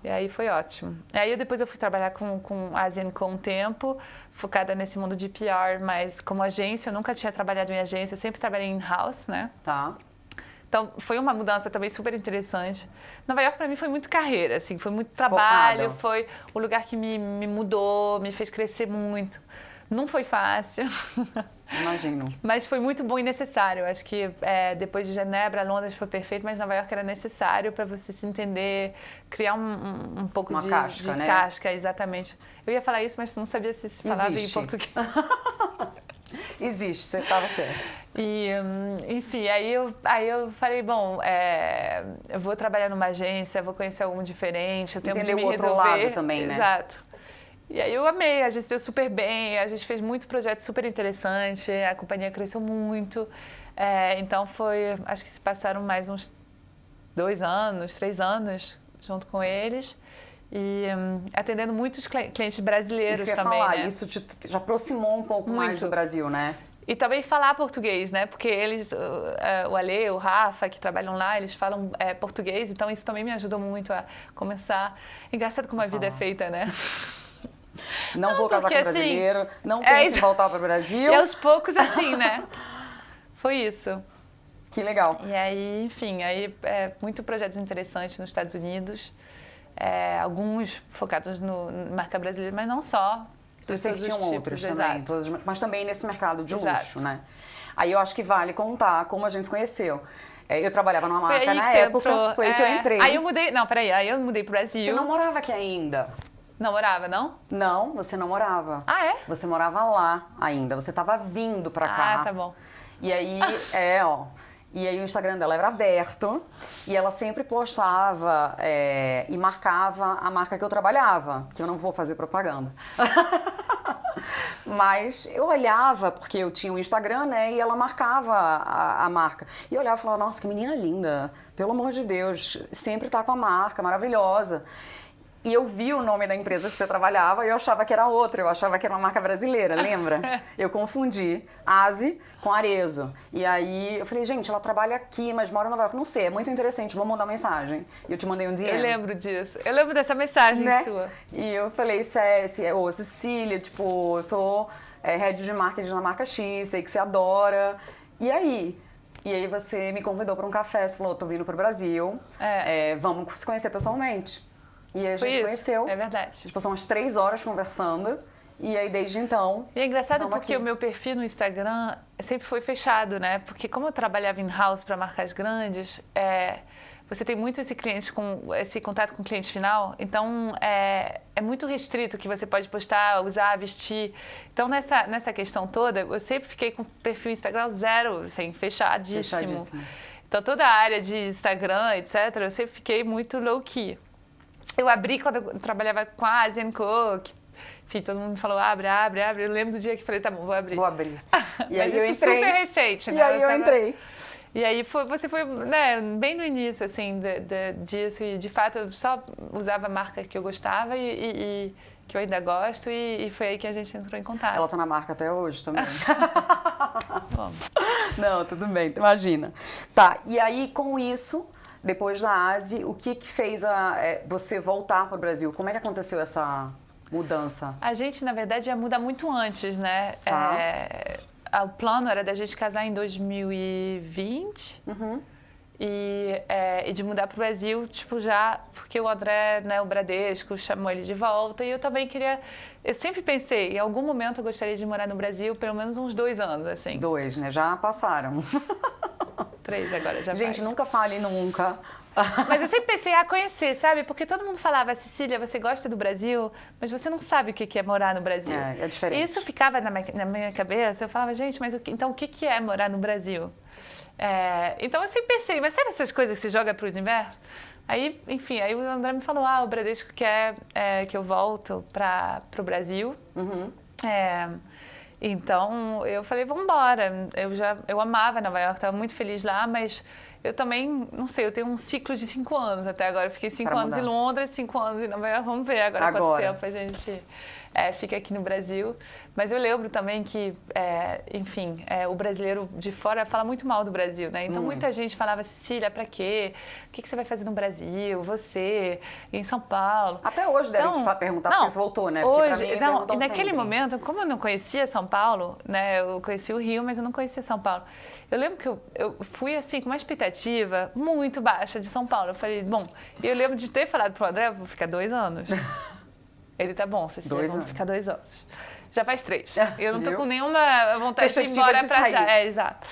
Speaker 2: E aí foi ótimo. Aí depois eu fui trabalhar com a Asian com um tempo, focada nesse mundo de PR, mas como agência, eu nunca tinha trabalhado em agência, eu sempre trabalhei in-house, né? Então, foi uma mudança também super interessante. Nova York, para mim, foi muito carreira, assim, foi muito trabalho, foi o lugar que me mudou, me fez crescer muito. Não foi fácil.
Speaker 1: Imagino.
Speaker 2: Mas foi muito bom e necessário. Eu acho que depois de Genebra, Londres foi perfeito, mas Nova York era necessário para você se entender, criar um pouco de casca, exatamente. Eu ia falar isso, mas não sabia se falava em português.
Speaker 1: Existe, você estava certo.
Speaker 2: E, enfim, aí eu falei, bom, eu vou trabalhar numa agência, vou conhecer algo diferente, eu tenho
Speaker 1: Entender
Speaker 2: de me
Speaker 1: o outro
Speaker 2: resolver.
Speaker 1: lado também, né?
Speaker 2: Exato. E aí eu amei, a gente deu super bem, a gente fez muito projeto super interessante, a companhia cresceu muito. Então acho que se passaram mais uns 2 anos, 3 anos junto com eles. E atendendo muitos clientes brasileiros
Speaker 1: isso que eu ia
Speaker 2: também,
Speaker 1: falar,
Speaker 2: né?
Speaker 1: isso te já aproximou um pouco mais do Brasil, né?
Speaker 2: E também falar português, né? Porque eles, o Ale, o Rafa, que trabalham lá, eles falam português, então isso também me ajudou muito a começar. Engraçado como a vida é feita, né?
Speaker 1: Não vou casar com
Speaker 2: porque,
Speaker 1: brasileiro,
Speaker 2: assim,
Speaker 1: não penso em voltar para o Brasil.
Speaker 2: E aos poucos, assim, né? Foi isso.
Speaker 1: Que legal.
Speaker 2: E aí, enfim, muito projetos interessantes nos Estados Unidos, alguns focados na marca brasileira, mas não só.
Speaker 1: Eu sei que tinham outros também, mas também nesse mercado de
Speaker 2: Exato.
Speaker 1: luxo, né? Aí eu acho que vale contar como a gente se conheceu. Eu trabalhava numa marca na
Speaker 2: você
Speaker 1: época,
Speaker 2: entrou.
Speaker 1: foi aí que eu entrei.
Speaker 2: Aí eu mudei, não, peraí, aí eu mudei pro Brasil.
Speaker 1: Você não morava aqui ainda?
Speaker 2: Não morava, não?
Speaker 1: Não, você não morava.
Speaker 2: Ah, é?
Speaker 1: Você morava lá ainda, você estava vindo pra cá.
Speaker 2: Ah, tá bom.
Speaker 1: E aí, E aí o Instagram dela era aberto e ela sempre postava e marcava a marca que eu trabalhava, que eu não vou fazer propaganda. Mas eu olhava, porque eu tinha o Instagram, né, e ela marcava a marca. E eu olhava e falava, nossa, que menina linda, pelo amor de Deus, sempre tá com a marca, maravilhosa. E eu vi o nome da empresa que você trabalhava e eu achava que era outra, eu achava que era uma marca brasileira, lembra? Eu confundi Asi com Arezzo. E aí eu falei, gente, ela trabalha aqui, mas mora em Nova York. Não sei, é muito interessante, vou mandar mensagem. E eu te mandei um DM.
Speaker 2: Eu lembro disso, eu lembro dessa mensagem, né? Sua.
Speaker 1: E eu falei, Cecília, tipo, eu sou head de marketing na marca X, sei que você adora. E aí? E aí você me convidou para um café, você falou, tô vindo pro Brasil, vamos se conhecer pessoalmente. E aí a gente conheceu.
Speaker 2: É verdade.
Speaker 1: A gente passou umas 3 horas conversando. E aí, desde então...
Speaker 2: E é engraçado porque
Speaker 1: aqui.
Speaker 2: o meu perfil no Instagram sempre foi fechado, né? Porque como eu trabalhava in-house para marcas grandes, você tem muito esse contato com o cliente final. Então, é muito restrito que você pode postar, usar, vestir. Então, nessa questão toda, eu sempre fiquei com o perfil Instagram 0, assim, fechadíssimo. Então, toda a área de Instagram, etc., eu sempre fiquei muito low-key. Eu abri quando eu trabalhava com a Asian Cook. Enfim, todo mundo me falou, abre. Eu lembro do dia que falei, tá bom, vou abrir.
Speaker 1: Vou abrir.
Speaker 2: E aí eu entrei. Super recente, né?
Speaker 1: E aí eu entrei.
Speaker 2: E aí você foi, né, bem no início, assim, disso. E, de fato, eu só usava a marca que eu gostava e que eu ainda gosto. E foi aí que a gente entrou em contato.
Speaker 1: Ela tá na marca até hoje também.
Speaker 2: Bom.
Speaker 1: Não, tudo bem, imagina. Tá, e aí com isso... Depois da Asi, o que fez você voltar para o Brasil? Como é que aconteceu essa mudança?
Speaker 2: A gente, na verdade, ia mudar muito antes, né?
Speaker 1: Tá.
Speaker 2: O plano era da gente casar em 2020 e de mudar para o Brasil, tipo, já porque o André, né, o Bradesco, chamou ele de volta e eu também queria... Eu sempre pensei, em algum momento eu gostaria de morar no Brasil pelo menos uns 2 anos, assim.
Speaker 1: 2, né? Já passaram.
Speaker 2: 3 agora, já
Speaker 1: Gente,
Speaker 2: faz.
Speaker 1: nunca fale nunca.
Speaker 2: Mas eu sempre pensei conhecer, sabe? Porque todo mundo falava, Cecília, você gosta do Brasil, mas você não sabe o que é morar no Brasil.
Speaker 1: É diferente.
Speaker 2: Isso ficava na minha cabeça, eu falava, gente, mas então o que é morar no Brasil? Então eu sempre pensei, mas sabe essas coisas que você joga pro universo? Aí, enfim, aí o André me falou, o Bradesco quer que eu volto para o Brasil. Então, eu falei, vamos embora. Eu amava Nova York, estava muito feliz lá, mas eu também, não sei, eu tenho um ciclo de 5 anos até agora. Eu fiquei 5 anos em Londres, 5 anos em Nova York. Vamos ver agora quanto tempo a gente fica aqui no Brasil. Mas eu lembro também que, enfim, o brasileiro de fora fala muito mal do Brasil, né? Então, muita gente falava, Cecília, pra quê? O que você vai fazer no Brasil? Você, em São Paulo?
Speaker 1: Até hoje devem te perguntar porque você voltou, né? Porque
Speaker 2: Hoje,
Speaker 1: pra mim,
Speaker 2: e naquele
Speaker 1: sempre.
Speaker 2: momento, como eu não conhecia São Paulo, né? Eu conhecia o Rio, mas eu não conhecia São Paulo. Eu lembro que eu fui, assim, com uma expectativa muito baixa de São Paulo. Eu falei, bom, eu lembro de ter falado pro André, vou ficar 2 anos. Ele, tá bom, Cecília, vamos ficar 2 anos. Já faz 3. Eu não tô com nenhuma vontade de ir embora pra já. Exato.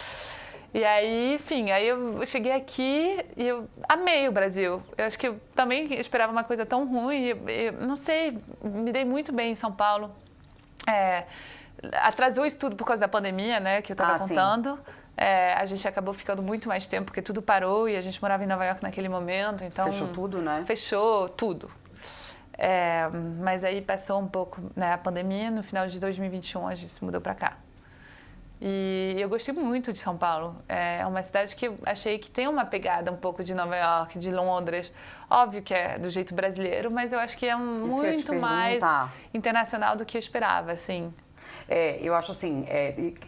Speaker 2: E aí, enfim, aí eu cheguei aqui e eu amei o Brasil. Eu acho que eu também esperava uma coisa tão ruim. Não sei, me dei muito bem em São Paulo. Atrasou isso tudo por causa da pandemia, né, que eu tava contando. A gente acabou ficando muito mais tempo, porque tudo parou e a gente morava em Nova York naquele momento. Então,
Speaker 1: fechou tudo, né?
Speaker 2: Fechou tudo. Mas aí passou um pouco, né, a pandemia, no final de 2021 a gente se mudou para cá. E eu gostei muito de São Paulo. É uma cidade que eu achei que tem uma pegada um pouco de Nova York, de Londres. Óbvio que é do jeito brasileiro, mas eu acho que é muito mais internacional do que eu esperava, assim.
Speaker 1: Eu acho assim,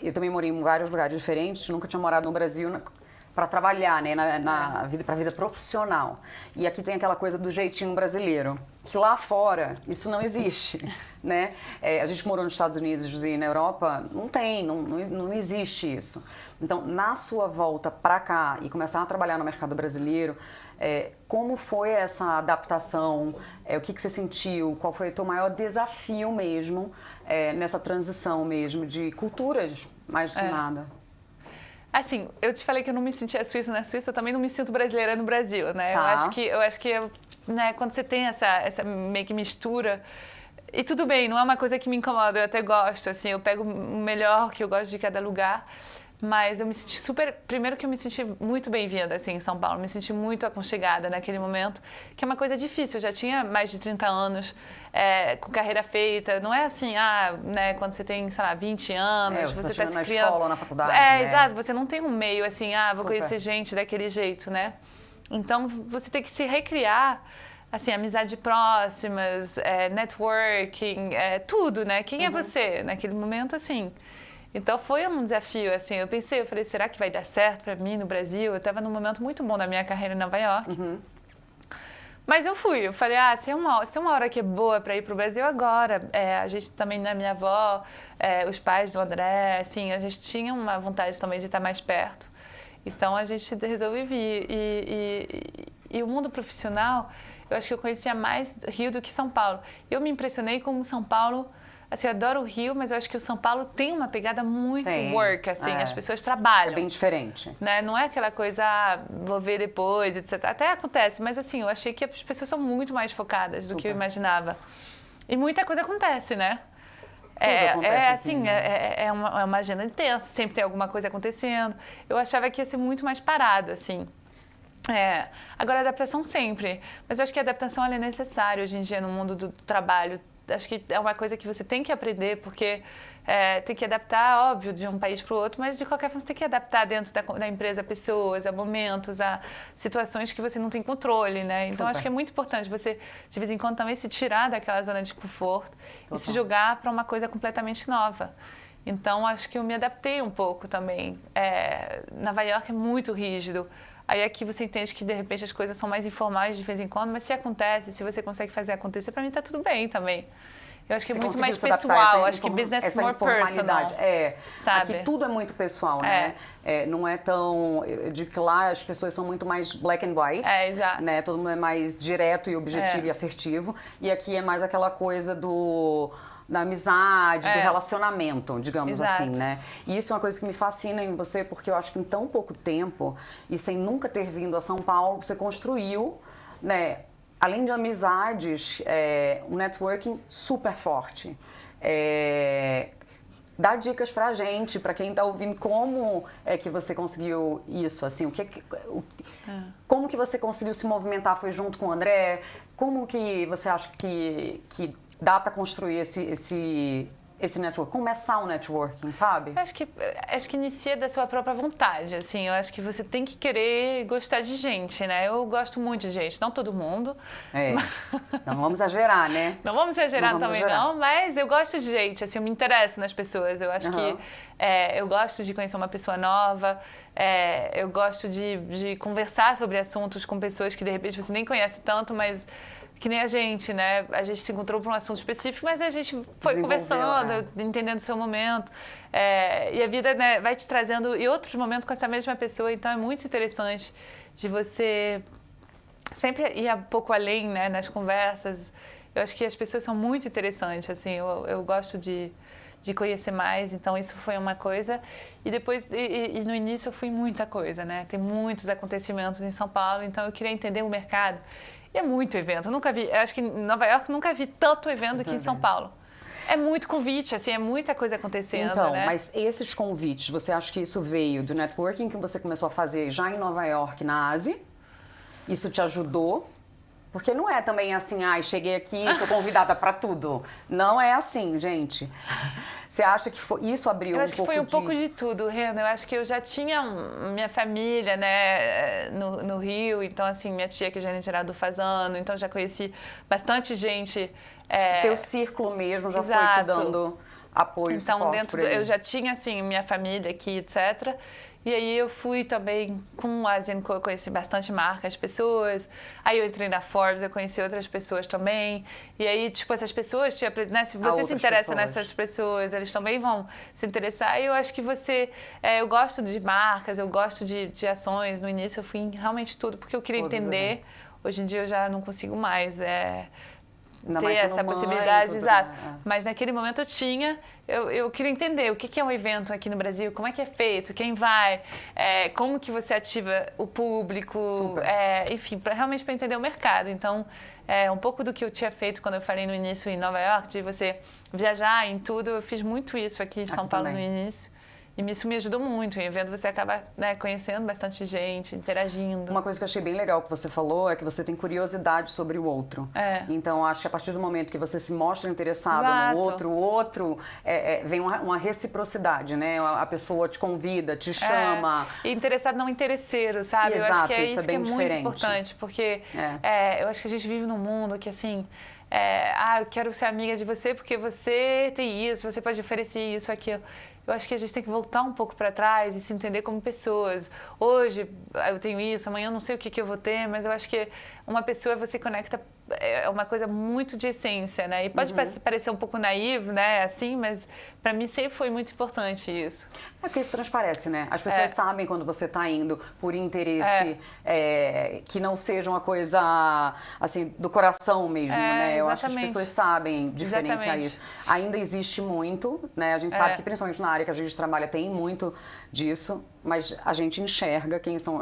Speaker 1: eu também morei em vários lugares diferentes, nunca tinha morado no Brasil para trabalhar, né, para a vida profissional. E aqui tem aquela coisa do jeitinho brasileiro, que lá fora isso não existe, né? A gente morou nos Estados Unidos e na Europa, não existe isso. Então, na sua volta para cá e começar a trabalhar no mercado brasileiro, como foi essa adaptação? O que você sentiu? Qual foi o teu maior desafio mesmo nessa transição mesmo de culturas, mais do que nada?
Speaker 2: Assim, eu te falei que eu não me sentia suíça na Suíça, eu também não me sinto brasileira no Brasil, né?
Speaker 1: Tá.
Speaker 2: Eu acho que né, quando você tem essa meio que mistura, e tudo bem, não é uma coisa que me incomoda, eu até gosto, assim, eu pego o melhor que eu gosto de cada lugar, mas eu me senti primeiro que eu me senti muito bem-vinda, assim, em São Paulo, me senti muito aconchegada naquele momento, que é uma coisa difícil, eu já tinha mais de 30 anos, com carreira feita, não é assim, né, quando você tem, sei lá, 20 anos,
Speaker 1: você
Speaker 2: está
Speaker 1: tá
Speaker 2: se
Speaker 1: na
Speaker 2: criando...
Speaker 1: escola ou na faculdade, né?
Speaker 2: Exato, você não tem um meio assim, vou
Speaker 1: Super.
Speaker 2: conhecer gente daquele jeito, né? Então, você tem que se recriar, assim, amizades próximas, networking, tudo, né? Quem é você naquele momento, assim? Então, foi um desafio, assim, eu falei, será que vai dar certo para mim no Brasil? Eu estava num momento muito bom da minha carreira em Nova York. Mas eu falei, se é uma hora que é boa para ir para o Brasil, agora. A gente também, né, minha avó, os pais do André, assim, a gente tinha uma vontade também de estar mais perto. Então, a gente resolveu vir. E o mundo profissional, eu acho que eu conhecia mais Rio do que São Paulo. Eu me impressionei como São Paulo... Assim, eu adoro o Rio, mas eu acho que o São Paulo tem uma pegada muito work, assim, as pessoas trabalham.
Speaker 1: É bem diferente.
Speaker 2: Né? Não é aquela coisa, vou ver depois, etc. Até acontece, mas assim, eu achei que as pessoas são muito mais focadas do que eu imaginava. E muita coisa acontece, né?
Speaker 1: Tudo acontece
Speaker 2: assim, é uma agenda intensa, sempre tem alguma coisa acontecendo. Eu achava que ia ser muito mais parado, assim. Agora, a adaptação sempre. Mas eu acho que a adaptação ela é necessária hoje em dia no mundo do trabalho. Acho que é uma coisa que você tem que aprender, porque tem que adaptar, óbvio, de um país para o outro, mas de qualquer forma você tem que adaptar dentro da empresa a pessoas, a momentos, a situações que você não tem controle, né? Então, acho que é muito importante você, de vez em quando, também se tirar daquela zona de conforto e se jogar para uma coisa completamente nova. Então, acho que eu me adaptei um pouco também. Nova York é muito rígido. Aí aqui você entende que, de repente, as coisas são mais informais de vez em quando, mas se acontece, se você consegue fazer acontecer, para mim tá tudo bem também. Eu acho que é muito mais pessoal, acho que business more personal. Sabe?
Speaker 1: Aqui tudo é muito pessoal, né? Não é tão... De que lá as pessoas são muito mais black and white,
Speaker 2: exato.
Speaker 1: Né? Todo mundo é mais direto e objetivo e assertivo. E aqui é mais aquela coisa da amizade, do relacionamento, digamos assim, né? E isso é uma coisa que me fascina em você, porque eu acho que em tão pouco tempo, e sem nunca ter vindo a São Paulo, você construiu, né, além de amizades, um networking super forte. Dá dicas pra gente, pra quem tá ouvindo, como é que você conseguiu isso, assim, como que você conseguiu se movimentar? Foi junto com o André? Como que você acha que dá para construir esse network, começar um networking, sabe?
Speaker 2: Eu acho que inicia da sua própria vontade, assim, eu acho que você tem que querer gostar de gente, né? Eu gosto muito de gente, não todo mundo.
Speaker 1: Não vamos exagerar, né?
Speaker 2: Não vamos exagerar também, não, mas eu gosto de gente, assim, eu me interesso nas pessoas, eu acho que eu gosto de conhecer uma pessoa nova, eu gosto de conversar sobre assuntos com pessoas que, de repente, você nem conhece tanto, mas... Que nem a gente, né? A gente se encontrou por um assunto específico, mas a gente foi conversando, entendendo o seu momento. E a vida, né, vai te trazendo e outros momentos com essa mesma pessoa. Então, é muito interessante de você sempre ir um pouco além, né, nas conversas. Eu acho que as pessoas são muito interessantes, assim. Eu gosto de conhecer mais, então isso foi uma coisa. E depois, e no início, eu fui muita coisa, né? Tem muitos acontecimentos em São Paulo, então eu queria entender o mercado. E é muito evento. Eu nunca vi, acho que em Nova York nunca vi tanto evento aqui em São Paulo. É muito convite, assim, é muita coisa acontecendo,
Speaker 1: Então,
Speaker 2: né?
Speaker 1: mas esses convites, você acha que isso veio do networking que você começou a fazer já em Nova York, na Ásia? Isso te ajudou? Porque não é também assim, ai, cheguei aqui, sou convidada para tudo. Não é assim, gente. Você acha que isso abriu um pouco de...
Speaker 2: Eu acho que foi um pouco de tudo, Renan. Eu acho que eu já tinha minha família, né, no Rio. Então, assim, minha tia que já era gerada do Fazano. Então, já conheci bastante gente.
Speaker 1: Teu círculo mesmo já
Speaker 2: Exato.
Speaker 1: foi te dando apoio,
Speaker 2: então,
Speaker 1: suporte
Speaker 2: dentro
Speaker 1: por aí.
Speaker 2: eu já tinha, assim, minha família aqui, etc. E aí eu fui também com o Asian Co, eu conheci bastante marcas, pessoas. Aí eu entrei na Forbes, eu conheci outras pessoas também. E aí, tipo, essas pessoas, né, se você se interessa nessas pessoas, eles também vão se interessar. E eu acho que eu gosto de marcas, eu gosto de ações. No início eu fui em realmente tudo, porque eu queria entender. Hoje em dia eu já não consigo mais ter essa possibilidade, exato. Mas naquele momento eu tinha, eu queria entender o que é um evento aqui no Brasil, como é que é feito, quem vai, como que você ativa o público, enfim, realmente para entender o mercado. Então, um pouco do que eu tinha feito quando eu falei no início em Nova York, de você viajar em tudo, eu fiz muito isso aqui em São Paulo no início. E isso me ajudou muito. Em evento você acaba, né, conhecendo bastante gente, interagindo.
Speaker 1: Uma coisa que eu achei bem legal que você falou é que você tem curiosidade sobre o outro. Então, acho que a partir do momento que você se mostra interessado no outro, o outro vem uma reciprocidade, né? A pessoa te convida, te chama.
Speaker 2: E interessado não interesseiro, sabe?
Speaker 1: Exato,
Speaker 2: eu acho que é
Speaker 1: isso
Speaker 2: que é
Speaker 1: diferente.
Speaker 2: muito importante, porque eu acho que a gente vive num mundo que, assim... eu quero ser amiga de você porque você tem isso, você pode oferecer isso, aquilo. Eu acho que a gente tem que voltar um pouco para trás e se entender como pessoas. Hoje eu tenho isso, amanhã eu não sei o que eu vou ter, mas eu acho que uma pessoa você conecta, é uma coisa muito de essência, né? E pode parecer um pouco naivo, né? Assim, mas para mim sempre foi muito importante isso.
Speaker 1: É porque isso transparece, né? As pessoas sabem quando você está indo por interesse que não seja uma coisa, assim, do coração mesmo, né? Eu acho que as pessoas sabem diferenciar isso. Ainda existe muito, né? A gente sabe que principalmente na área que a gente trabalha tem muito disso, mas a gente enxerga quem são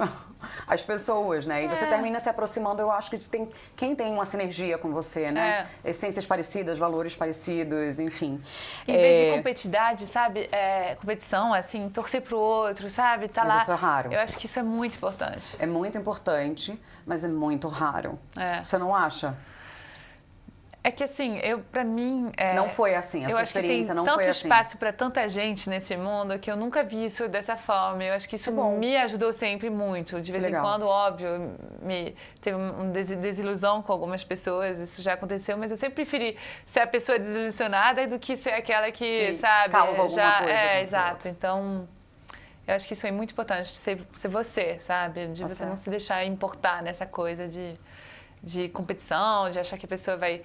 Speaker 1: as pessoas, né? E você termina se aproximando, eu acho que quem tem uma sinergia com você, né? Essências parecidas, valores parecidos, enfim.
Speaker 2: Em vez de competitividade, sabe? Competição, assim, torcer pro outro, sabe? Tá
Speaker 1: mas
Speaker 2: lá.
Speaker 1: Isso é raro.
Speaker 2: Eu acho que isso é muito importante.
Speaker 1: É muito importante, mas é muito raro. Você não acha?
Speaker 2: É que assim, pra mim...
Speaker 1: não foi assim, a sua experiência não foi assim.
Speaker 2: Eu acho que tem tanto espaço para tanta gente nesse mundo que eu nunca vi isso dessa forma. Eu acho que isso me ajudou sempre muito. De vez em quando, óbvio, teve uma desilusão com algumas pessoas, isso já aconteceu, mas eu sempre preferi ser a pessoa desilusionada do que ser aquela que sabe...
Speaker 1: causa alguma coisa.
Speaker 2: Exato. Então... Eu acho que isso é muito importante, ser você, sabe? De você não se deixar importar nessa coisa de competição, de achar que a pessoa vai...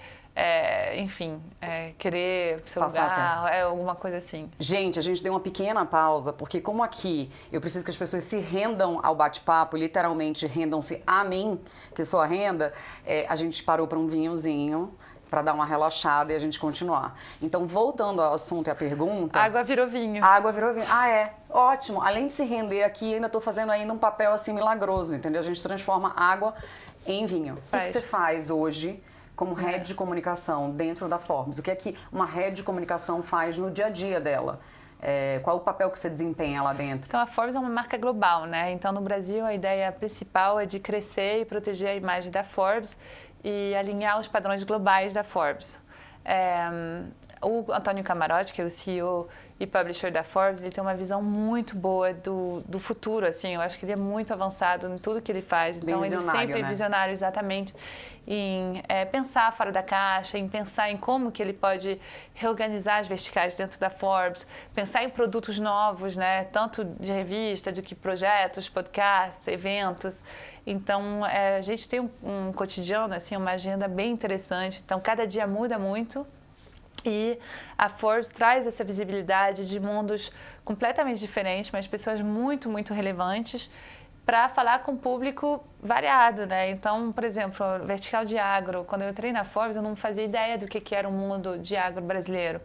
Speaker 2: querer seu lugar, alguma coisa assim.
Speaker 1: Gente, a gente deu uma pequena pausa, porque como aqui eu preciso que as pessoas se rendam ao bate-papo, literalmente rendam-se a mim, que sou a renda, a gente parou para um vinhozinho, para dar uma relaxada e a gente continuar. Então, voltando ao assunto e à pergunta...
Speaker 2: Água virou vinho.
Speaker 1: Água virou vinho. Ótimo. Além de se render aqui, ainda estou fazendo ainda um papel assim milagroso, entendeu? A gente transforma água em vinho. O que você faz hoje como head de comunicação dentro da Forbes? O que é que uma head de comunicação faz no dia a dia dela? Qual o papel que você desempenha lá dentro?
Speaker 2: Então, a Forbes é uma marca global, né? Então, no Brasil, a ideia principal é de crescer e proteger a imagem da Forbes e alinhar os padrões globais da Forbes. O Antônio Camarote, que é o CEO e publisher da Forbes, ele tem uma visão muito boa do futuro, assim. Eu acho que ele é muito avançado em tudo que ele faz. Então, ele sempre é visionário, exatamente, em pensar fora da caixa, em pensar em como que ele pode reorganizar as verticais dentro da Forbes, pensar em produtos novos, né? Tanto de revista, do que projetos, podcasts, eventos. Então, a gente tem um cotidiano, assim, uma agenda bem interessante. Então, cada dia muda muito. E a Forbes traz essa visibilidade de mundos completamente diferentes, mas pessoas muito, muito relevantes para falar com um público variado, né? Então, por exemplo, vertical de agro. Quando eu entrei na Forbes, eu não fazia ideia do que era o mundo de agro brasileiro.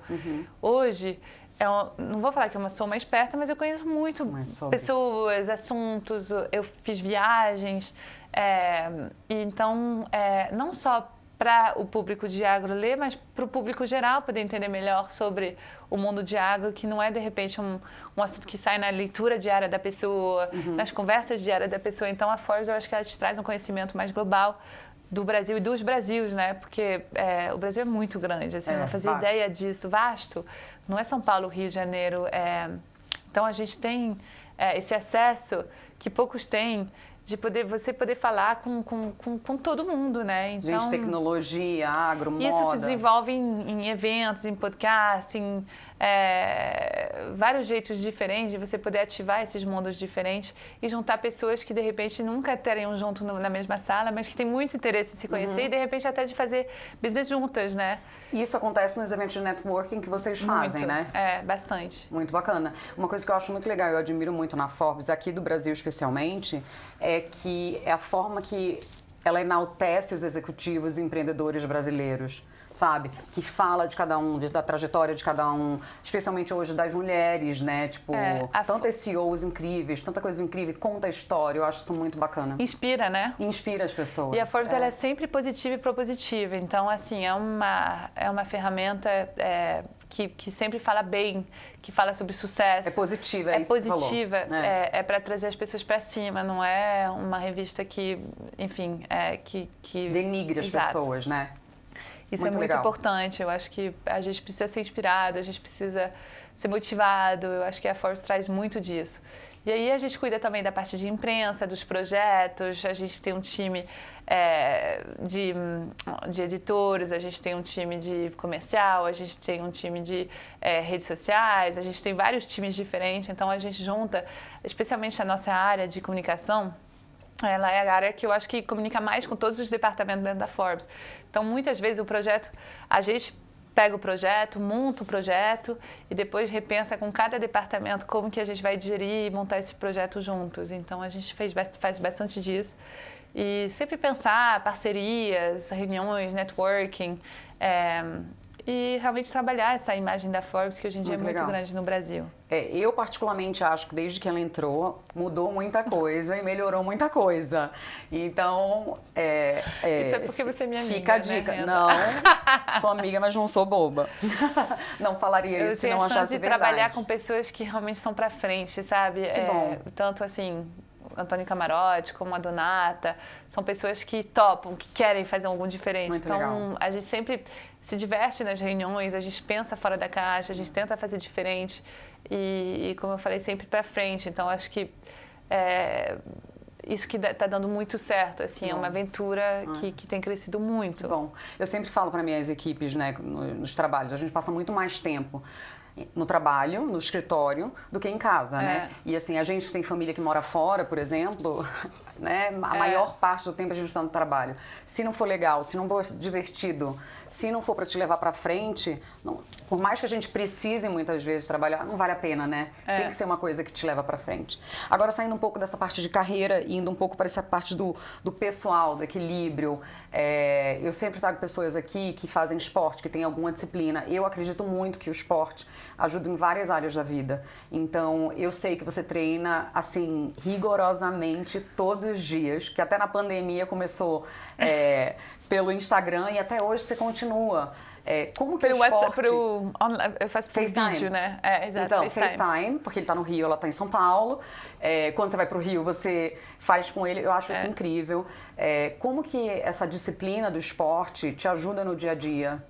Speaker 2: Hoje, não vou falar que eu sou uma experta, mas eu conheço muito pessoas, assuntos, eu fiz viagens. Então, não só para o público de agro ler, mas para o público geral poder entender melhor sobre o mundo de agro, que não é, de repente, um assunto que sai na leitura diária da pessoa, nas conversas diárias da pessoa. Então, a Forbes, eu acho que ela te traz um conhecimento mais global do Brasil e dos Brasils, né? Porque o Brasil é muito grande, assim, eu não fazia ideia disso. Vasto, não é São Paulo, Rio de Janeiro. Então, a gente tem esse acesso que poucos têm, de você poder falar com todo mundo, né?
Speaker 1: Então, gente, tecnologia, agro, moda.
Speaker 2: Isso se desenvolve em eventos, em podcast, em vários jeitos diferentes de você poder ativar esses mundos diferentes e juntar pessoas que, de repente, nunca estariam junto na mesma sala, mas que têm muito interesse em se conhecer e, de repente, até de fazer business juntas, né?
Speaker 1: Isso acontece nos eventos de networking que vocês fazem, né?
Speaker 2: Bastante.
Speaker 1: Muito bacana. Uma coisa que eu acho muito legal, eu admiro muito na Forbes, aqui do Brasil especialmente, é que é a forma que ela enaltece os executivos e empreendedores brasileiros, sabe? Que fala de cada um, da trajetória de cada um, especialmente hoje das mulheres, né? Tipo, tantas CEOs incríveis, tanta coisa incrível, conta a história, eu acho isso muito bacana.
Speaker 2: Inspira, né?
Speaker 1: Inspira as pessoas.
Speaker 2: E a Forbes, ela é sempre positiva e propositiva, então, assim, é uma ferramenta que sempre fala bem, que fala sobre sucesso.
Speaker 1: É positiva, é isso que você falou.
Speaker 2: É para trazer as pessoas para cima, não é uma revista que, enfim, que
Speaker 1: denigre as pessoas, né?
Speaker 2: Isso muito é muito importante. Eu acho que a gente precisa ser inspirado, a gente precisa ser motivado. Eu acho que a Forbes traz muito disso. E aí a gente cuida também da parte de imprensa, dos projetos. A gente tem um time de editores, a gente tem um time de comercial, a gente tem um time de redes sociais, a gente tem vários times diferentes. Então a gente junta, especialmente a nossa área de comunicação, ela é a área que eu acho que comunica mais com todos os departamentos dentro da Forbes. Então, muitas vezes o projeto, a gente pega o projeto, monta o projeto e depois repensa com cada departamento como que a gente vai digerir e montar esse projeto juntos. Então, a gente faz bastante disso. E sempre pensar parcerias, reuniões, networking, e realmente trabalhar essa imagem da Forbes, que hoje em dia é muito grande no Brasil.
Speaker 1: Eu particularmente acho que desde que ela entrou, mudou muita coisa e melhorou muita coisa. Então,
Speaker 2: isso é porque você é minha amiga,
Speaker 1: fica a dica.
Speaker 2: Né,
Speaker 1: não, sou amiga, mas não sou boba. Não falaria isso se não achasse verdade. Eu tenho a chance de
Speaker 2: trabalhar com pessoas que realmente estão pra frente, sabe?
Speaker 1: Que bom.
Speaker 2: Tanto assim, Antônio Camarote, como a Donata, são pessoas que topam, que querem fazer algo diferente.
Speaker 1: Muito
Speaker 2: então,
Speaker 1: legal.
Speaker 2: A gente sempre se diverte nas reuniões, a gente pensa fora da caixa, a gente tenta fazer diferente e como eu falei, sempre para frente. Então, acho que isso que está dando muito certo, assim, é uma aventura que tem crescido muito.
Speaker 1: Bom, eu sempre falo para minhas equipes, né, nos trabalhos, a gente passa muito mais tempo no trabalho, no escritório, do que em casa, né? E assim, a gente que tem família que mora fora, por exemplo, né? A maior parte do tempo a gente está no trabalho. Se não for legal, se não for divertido, se não for para te levar para frente, por mais que a gente precise muitas vezes trabalhar, não vale a pena, né? Tem que ser uma coisa que te leva para frente. Agora, saindo um pouco dessa parte de carreira e indo um pouco para essa parte do pessoal, do equilíbrio, eu sempre trago pessoas aqui que fazem esporte, que têm alguma disciplina. Eu acredito muito que o esporte ajuda em várias áreas da vida. Então, eu sei que você treina, assim, rigorosamente todos os dias, que até na pandemia começou pelo Instagram e até hoje você continua. Como que o esporte...
Speaker 2: eu faço por vídeo, né? Exato,
Speaker 1: então, FaceTime, porque ele está no Rio, ela está em São Paulo. Quando você vai para o Rio, você faz com ele. Eu acho isso incrível. Como que essa disciplina do esporte te ajuda no dia a dia?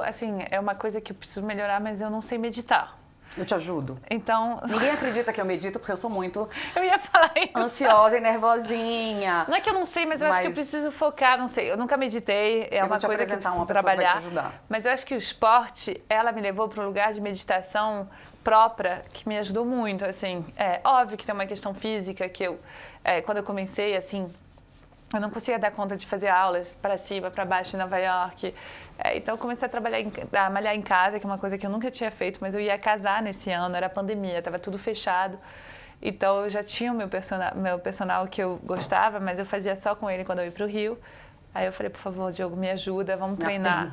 Speaker 2: Assim, é uma coisa que eu preciso melhorar, mas eu não sei meditar.
Speaker 1: Eu te ajudo.
Speaker 2: Então...
Speaker 1: Ninguém acredita que eu medito, porque eu sou muito...
Speaker 2: Eu ia falar isso.
Speaker 1: Ansiosa e nervosinha.
Speaker 2: Não é que eu não sei, mas eu acho que eu preciso focar, não sei. Eu nunca meditei, uma coisa que eu preciso trabalhar.
Speaker 1: Vai te ajudar.
Speaker 2: Mas eu acho que o esporte, ela me levou para um lugar de meditação própria, que me ajudou muito, assim. Óbvio que tem uma questão física, que eu... quando eu comecei, assim... Eu não conseguia dar conta de fazer aulas para cima, para baixo em Nova York. Então, eu comecei a malhar em casa, que é uma coisa que eu nunca tinha feito, mas eu ia casar nesse ano, era pandemia, estava tudo fechado. Então, eu já tinha o meu personal que eu gostava, mas eu fazia só com ele quando eu ia para o Rio. Aí eu falei, por favor, Diogo, me ajuda, vamos treinar.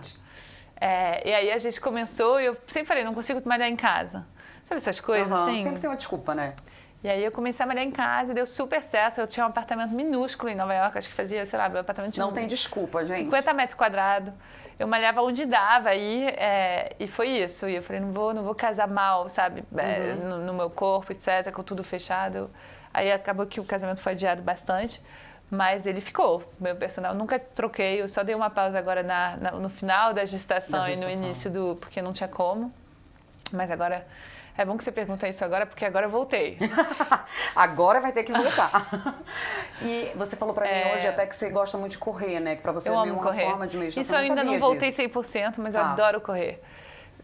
Speaker 2: E aí a gente começou e eu sempre falei, não consigo malhar em casa. Sabe essas coisas assim?
Speaker 1: Sempre tem uma desculpa, né?
Speaker 2: E aí eu comecei a malhar em casa e deu super certo. Eu tinha um apartamento minúsculo em Nova York, acho que fazia, sei lá, meu apartamento tinha
Speaker 1: Não tem desculpa, gente.
Speaker 2: 50 metros quadrados. Eu malhava onde dava e foi isso. E eu falei, não vou casar mal, sabe? No meu corpo, etc., com tudo fechado. Aí acabou que o casamento foi adiado bastante, mas ele ficou. Meu personal, nunca troquei, eu só dei uma pausa agora no final da gestação e no início porque não tinha como. Mas agora... É bom que você pergunta isso agora, porque agora eu voltei.
Speaker 1: Agora vai ter que voltar. E você falou pra mim hoje até que você gosta muito de correr, né? Que pra você é meio uma forma de meditação.
Speaker 2: Isso eu ainda não voltei 100%, mas eu adoro correr.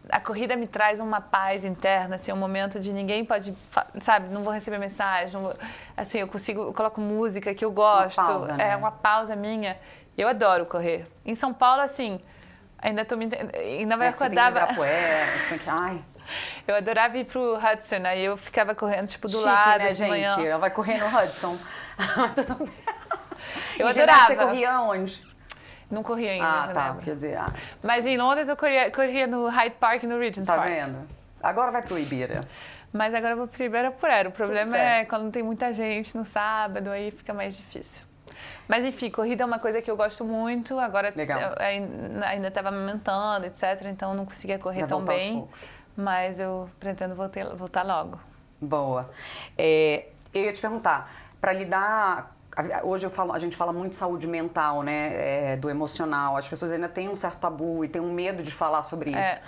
Speaker 2: A corrida me traz uma paz interna, assim, um momento de ninguém pode, sabe, não vou receber mensagem, não vou, assim, eu coloco música que eu gosto.
Speaker 1: Uma pausa, né?
Speaker 2: É uma pausa minha. Eu adoro correr. Em São Paulo, assim, ainda vai acordar.
Speaker 1: Você tem que ai.
Speaker 2: Eu adorava ir pro Hudson, aí eu ficava correndo, tipo, do
Speaker 1: Chique,
Speaker 2: lado,
Speaker 1: né,
Speaker 2: de
Speaker 1: gente?
Speaker 2: manhã.
Speaker 1: Ela vai correr no Hudson. Tudo bem.
Speaker 2: Eu
Speaker 1: adorava. Você corria onde?
Speaker 2: Não corria ainda,
Speaker 1: tá, quer dizer...
Speaker 2: Mas em Londres eu corria no Hyde Park e no Regent's Park.
Speaker 1: Tá vendo? Agora vai pro Ibira.
Speaker 2: Mas agora eu vou pro Ibirapuera. O problema é quando tem muita gente no sábado, aí fica mais difícil. Mas enfim, corrida é uma coisa que eu gosto muito. Agora eu ainda estava amamentando, etc. Então não conseguia correr tão bem. Mas eu pretendo voltar logo.
Speaker 1: Boa. Eu ia te perguntar, para lidar... Hoje a gente fala muito de saúde mental, né? Do emocional. As pessoas ainda têm um certo tabu e têm um medo de falar sobre isso.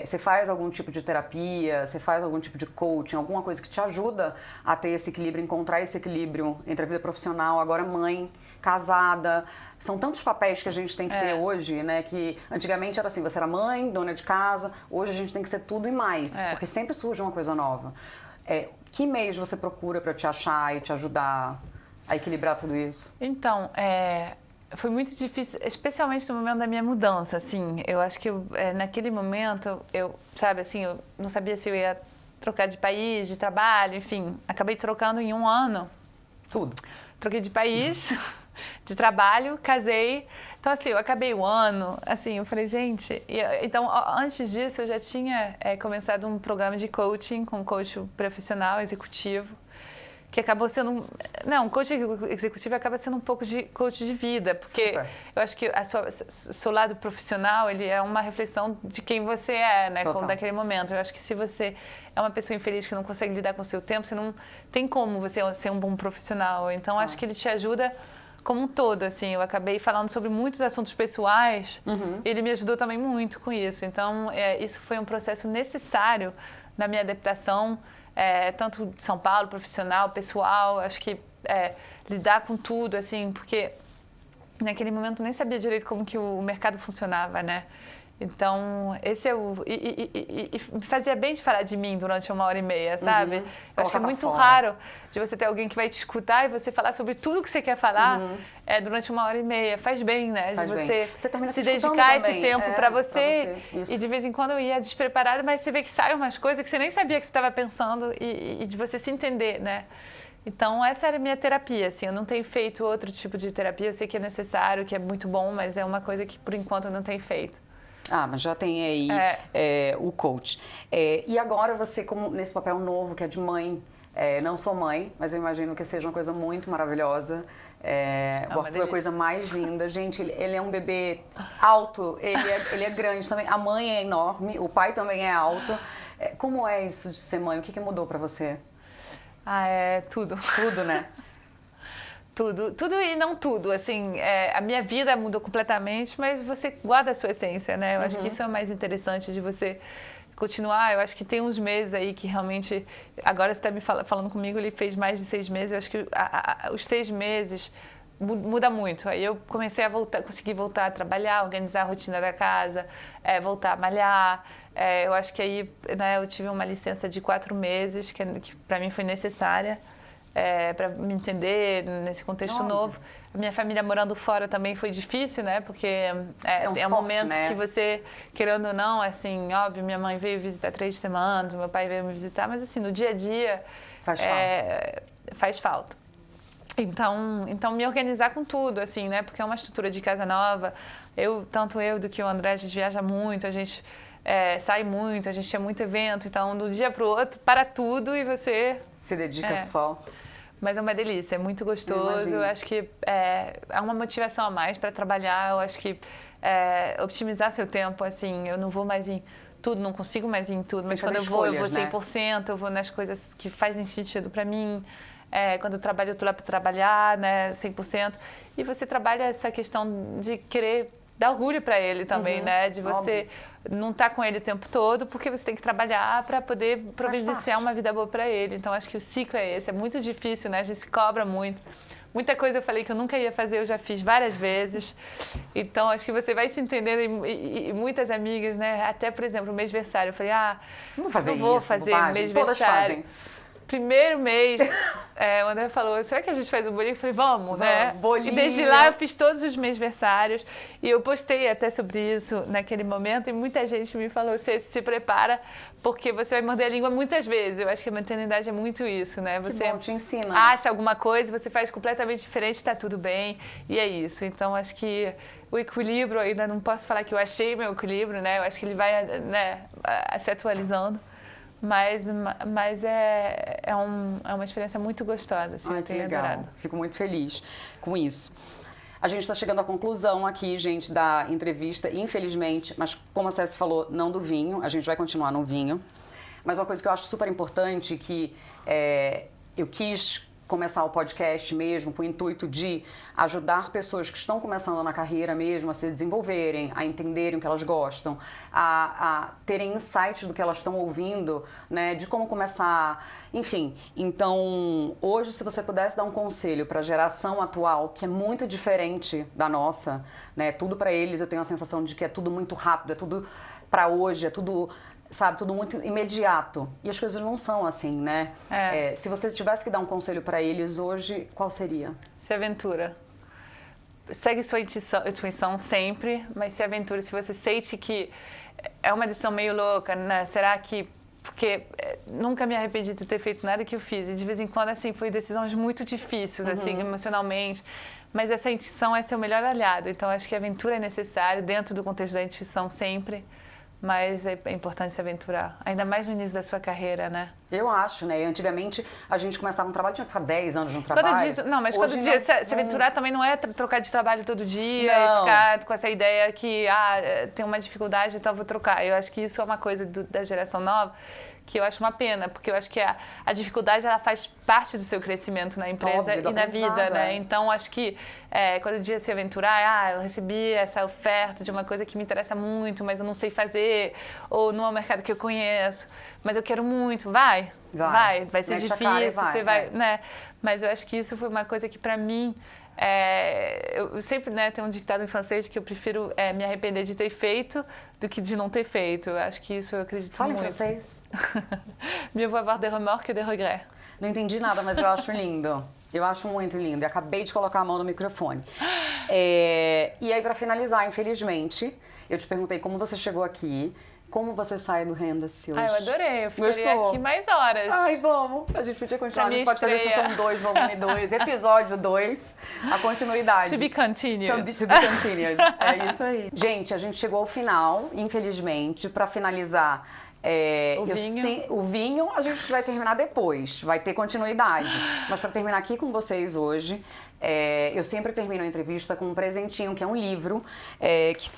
Speaker 1: Você faz algum tipo de terapia? Você faz algum tipo de coaching? Alguma coisa que te ajuda a ter esse equilíbrio, encontrar esse equilíbrio entre a vida profissional, agora mãe, casada? São tantos papéis que a gente tem que ter hoje, né? Que antigamente era assim, você era mãe, dona de casa. Hoje a gente tem que ser tudo e mais, porque sempre surge uma coisa nova. Que meios você procura para te achar e te ajudar a equilibrar tudo isso?
Speaker 2: Então, foi muito difícil, especialmente no momento da minha mudança, assim. Eu acho que naquele momento, sabe, assim, eu não sabia se eu ia trocar de país, de trabalho, enfim. Acabei trocando em um ano.
Speaker 1: Tudo.
Speaker 2: Troquei de país, de trabalho, casei. Então, assim, eu acabei o ano, assim, eu falei, gente... Então, antes disso, eu já tinha começado um programa de coaching com um coach profissional, executivo, que acabou sendo... Não, um coach executivo acaba sendo um pouco de coach de vida, porque eu acho que seu lado profissional, ele é uma reflexão de quem você é, né, daquele momento. Eu acho que se você é uma pessoa infeliz que não consegue lidar com o seu tempo, você não tem como você ser um bom profissional. Então, acho que ele te ajuda como um todo, assim. Eu acabei falando sobre muitos assuntos pessoais, ele me ajudou também muito com isso. Então, isso foi um processo necessário na minha adaptação, tanto de São Paulo, profissional, pessoal, acho que lidar com tudo, assim, porque naquele momento eu nem sabia direito como que o mercado funcionava, né? Então, esse é o... E me fazia bem de falar de mim durante 1h30, sabe? Eu acho que é muito raro de você ter alguém que vai te escutar e você falar sobre tudo que você quer falar durante 1h30. Faz bem, né?
Speaker 1: Faz
Speaker 2: de
Speaker 1: bem.
Speaker 2: você
Speaker 1: se
Speaker 2: dedicar
Speaker 1: também.
Speaker 2: esse tempo para você.
Speaker 1: Isso.
Speaker 2: E de vez em quando eu ia despreparada, mas você vê que saem umas coisas que você nem sabia que você estava pensando e de você se entender, né? Então, essa era a minha terapia, assim. Eu não tenho feito outro tipo de terapia. Eu sei que é necessário, que é muito bom, mas é uma coisa que, por enquanto, eu não tenho feito.
Speaker 1: Mas já tem aí o coach. E agora você, como nesse papel novo que é de mãe, não sou mãe, mas eu imagino que seja uma coisa muito maravilhosa. O Arthur é a coisa mais linda. Gente, ele é um bebê alto, ele é grande também. A mãe é enorme, o pai também é alto. Como é isso de ser mãe? O que mudou pra você?
Speaker 2: É tudo.
Speaker 1: Tudo, né?
Speaker 2: Tudo e não tudo, assim, a minha vida mudou completamente, mas você guarda a sua essência, né? Eu acho que isso é o mais interessante de você continuar. Eu acho que tem uns meses aí que realmente, agora você está me falando comigo, ele fez mais de 6 meses, eu acho que os 6 meses muda muito. Aí eu comecei a consegui voltar a trabalhar, organizar a rotina da casa, voltar a malhar. Eu acho que aí, né, eu tive uma licença de 4 meses, que para mim foi necessária. Para me entender nesse contexto novo. A minha família morando fora também foi difícil, né? Porque é um momento, né, que você, querendo ou não, assim, óbvio, minha mãe veio visitar 3 semanas, meu pai veio me visitar, mas assim, no dia a dia faz falta. Então me organizar com tudo, assim, né? Porque é uma estrutura de casa nova. Tanto eu do que o André, a gente viaja muito, a gente sai muito, a gente tinha muito evento, então do dia pro outro, para tudo e você...
Speaker 1: Se dedica só.
Speaker 2: Mas é uma delícia, é muito gostoso. Eu acho que é uma motivação a mais para trabalhar. Eu acho que optimizar seu tempo, assim, eu não vou mais em tudo, não consigo mais ir em tudo, mas quando eu vou 100%, eu vou nas coisas que fazem sentido para mim. Quando eu trabalho, eu tô lá para trabalhar, né, 100%. E você trabalha essa questão de querer dar orgulho para ele também, né, de você não estar com ele o tempo todo, porque você tem que trabalhar para poder providenciar uma vida boa para ele. Então, acho que o ciclo é esse. É muito difícil, né? A gente se cobra muito. Muita coisa eu falei que eu nunca ia fazer, eu já fiz várias vezes. Então, acho que você vai se entendendo. E muitas amigas, né? Até, por exemplo, o mêsversário. Eu falei,
Speaker 1: não vou fazer
Speaker 2: o mêsversário.
Speaker 1: Todas fazem.
Speaker 2: Primeiro mês, o André falou, será que a gente faz um bolinho? Eu falei, vamos, né?
Speaker 1: Bolinho.
Speaker 2: E desde lá eu fiz todos os mêsversários. E eu postei até sobre isso naquele momento. E muita gente me falou, você se prepara, porque você vai morder a língua muitas vezes. Eu acho que a maternidade é muito isso, né? Você
Speaker 1: que bom, te ensina.
Speaker 2: Acha alguma coisa, você faz completamente diferente, está tudo bem. E é isso. Então, acho que o equilíbrio, ainda não posso falar que eu achei meu equilíbrio, né? Eu acho que ele vai, né, se atualizando. Mas é uma experiência muito gostosa, assim, eu tenho adorado.
Speaker 1: Fico muito feliz com isso. A gente está chegando à conclusão aqui, gente, da entrevista, infelizmente, mas como a Ceci falou, não do vinho, a gente vai continuar no vinho. Mas uma coisa que eu acho super importante, que eu quis começar o podcast mesmo com o intuito de ajudar pessoas que estão começando na carreira mesmo a se desenvolverem, a entenderem o que elas gostam, a terem insights do que elas estão ouvindo, né, de como começar, enfim. Então, hoje, se você pudesse dar um conselho para a geração atual, que é muito diferente da nossa, né, tudo para eles eu tenho a sensação de que é tudo muito rápido, é tudo para hoje, é tudo... sabe, tudo muito imediato. E as coisas não são assim, né? Se você tivesse que dar um conselho para eles hoje, qual seria?
Speaker 2: Se aventura. Segue sua intuição sempre, mas se aventura. Se você sente que é uma decisão meio louca, né? Será que... Porque nunca me arrependi de ter feito nada que eu fiz. E de vez em quando, assim, foi decisões muito difíceis, assim, emocionalmente. Mas essa intuição é seu melhor aliado. Então, acho que a aventura é necessária dentro do contexto da intuição sempre. Mas é importante se aventurar, ainda mais no início da sua carreira, né?
Speaker 1: Eu acho, né? Antigamente, a gente começava um trabalho, tinha que ficar 10 anos no trabalho.
Speaker 2: Se aventurar também não é trocar de trabalho todo dia e ficar com essa ideia que, tem uma dificuldade, então vou trocar. Eu acho que isso é uma coisa da geração nova que eu acho uma pena, porque eu acho que a dificuldade, ela faz parte do seu crescimento na empresa e na vida, né? Então, acho que quando o dia se aventurar, eu recebi essa oferta de uma coisa que me interessa muito, mas eu não sei fazer, ou não é um mercado que eu conheço, mas eu quero muito, vai ser difícil, você vai, né? Mas eu acho que isso foi uma coisa que, para mim, eu sempre, né, tenho um ditado em francês que eu prefiro me arrepender de ter feito do que de não ter feito. Eu acho que isso eu acredito muito.
Speaker 1: Fala em francês.
Speaker 2: Mieux vaut avoir des remords que des regrets.
Speaker 1: Não entendi nada, mas eu acho lindo. Eu acho muito lindo. Eu acabei de colocar a mão no microfone. E aí, para finalizar, infelizmente, eu te perguntei como você chegou aqui. Como você sai do Renda-se hoje?
Speaker 2: Eu adorei. Eu ficaria aqui mais horas.
Speaker 1: Vamos. A gente podia continuar. A gente pode fazer sessão 2, volume 2, episódio 2, a continuidade.
Speaker 2: To be continued.
Speaker 1: To be continued. É isso aí. Gente, a gente chegou ao final, infelizmente. Para finalizar, o vinho a gente vai terminar depois. Vai ter continuidade. Mas para terminar aqui com vocês hoje... eu sempre termino a entrevista com um presentinho, que é um livro que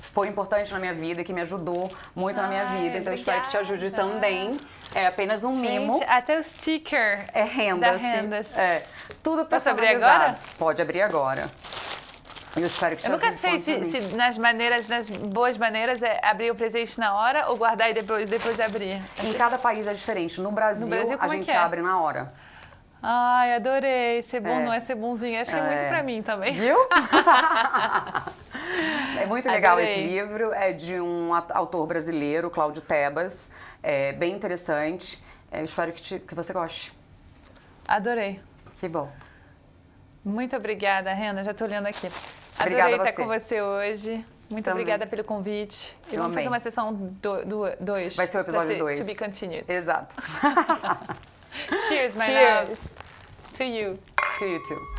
Speaker 1: foi importante na minha vida, que me ajudou muito na minha vida. Então, eu espero que te ajude também. É apenas um mimo.
Speaker 2: Até o sticker
Speaker 1: Renda-se.
Speaker 2: da Renda-se.
Speaker 1: Tudo
Speaker 2: Posso abrir
Speaker 1: personalizado.
Speaker 2: agora?
Speaker 1: Pode abrir agora. Eu espero que te ajude.
Speaker 2: Eu nunca sei se nas boas maneiras abrir o presente na hora ou guardar e depois abrir.
Speaker 1: Em cada país é diferente. No Brasil a gente abre na hora.
Speaker 2: Ai, adorei. Ser bom não é ser bonzinho. Acho que é muito pra mim também.
Speaker 1: Viu? É muito legal esse livro. É de um autor brasileiro, Cláudio Tebas. É bem interessante. Eu espero que você goste.
Speaker 2: Adorei.
Speaker 1: Que bom.
Speaker 2: Muito obrigada, Rena. Já estou olhando aqui.
Speaker 1: Obrigada
Speaker 2: Adorei estar com você hoje. Muito obrigada pelo convite. E vamos fazer uma sessão 2.
Speaker 1: Vai ser o episódio 2.
Speaker 2: To be continued.
Speaker 1: Exato.
Speaker 2: Cheers, my
Speaker 1: Cheers.
Speaker 2: love. To you.
Speaker 1: To you too.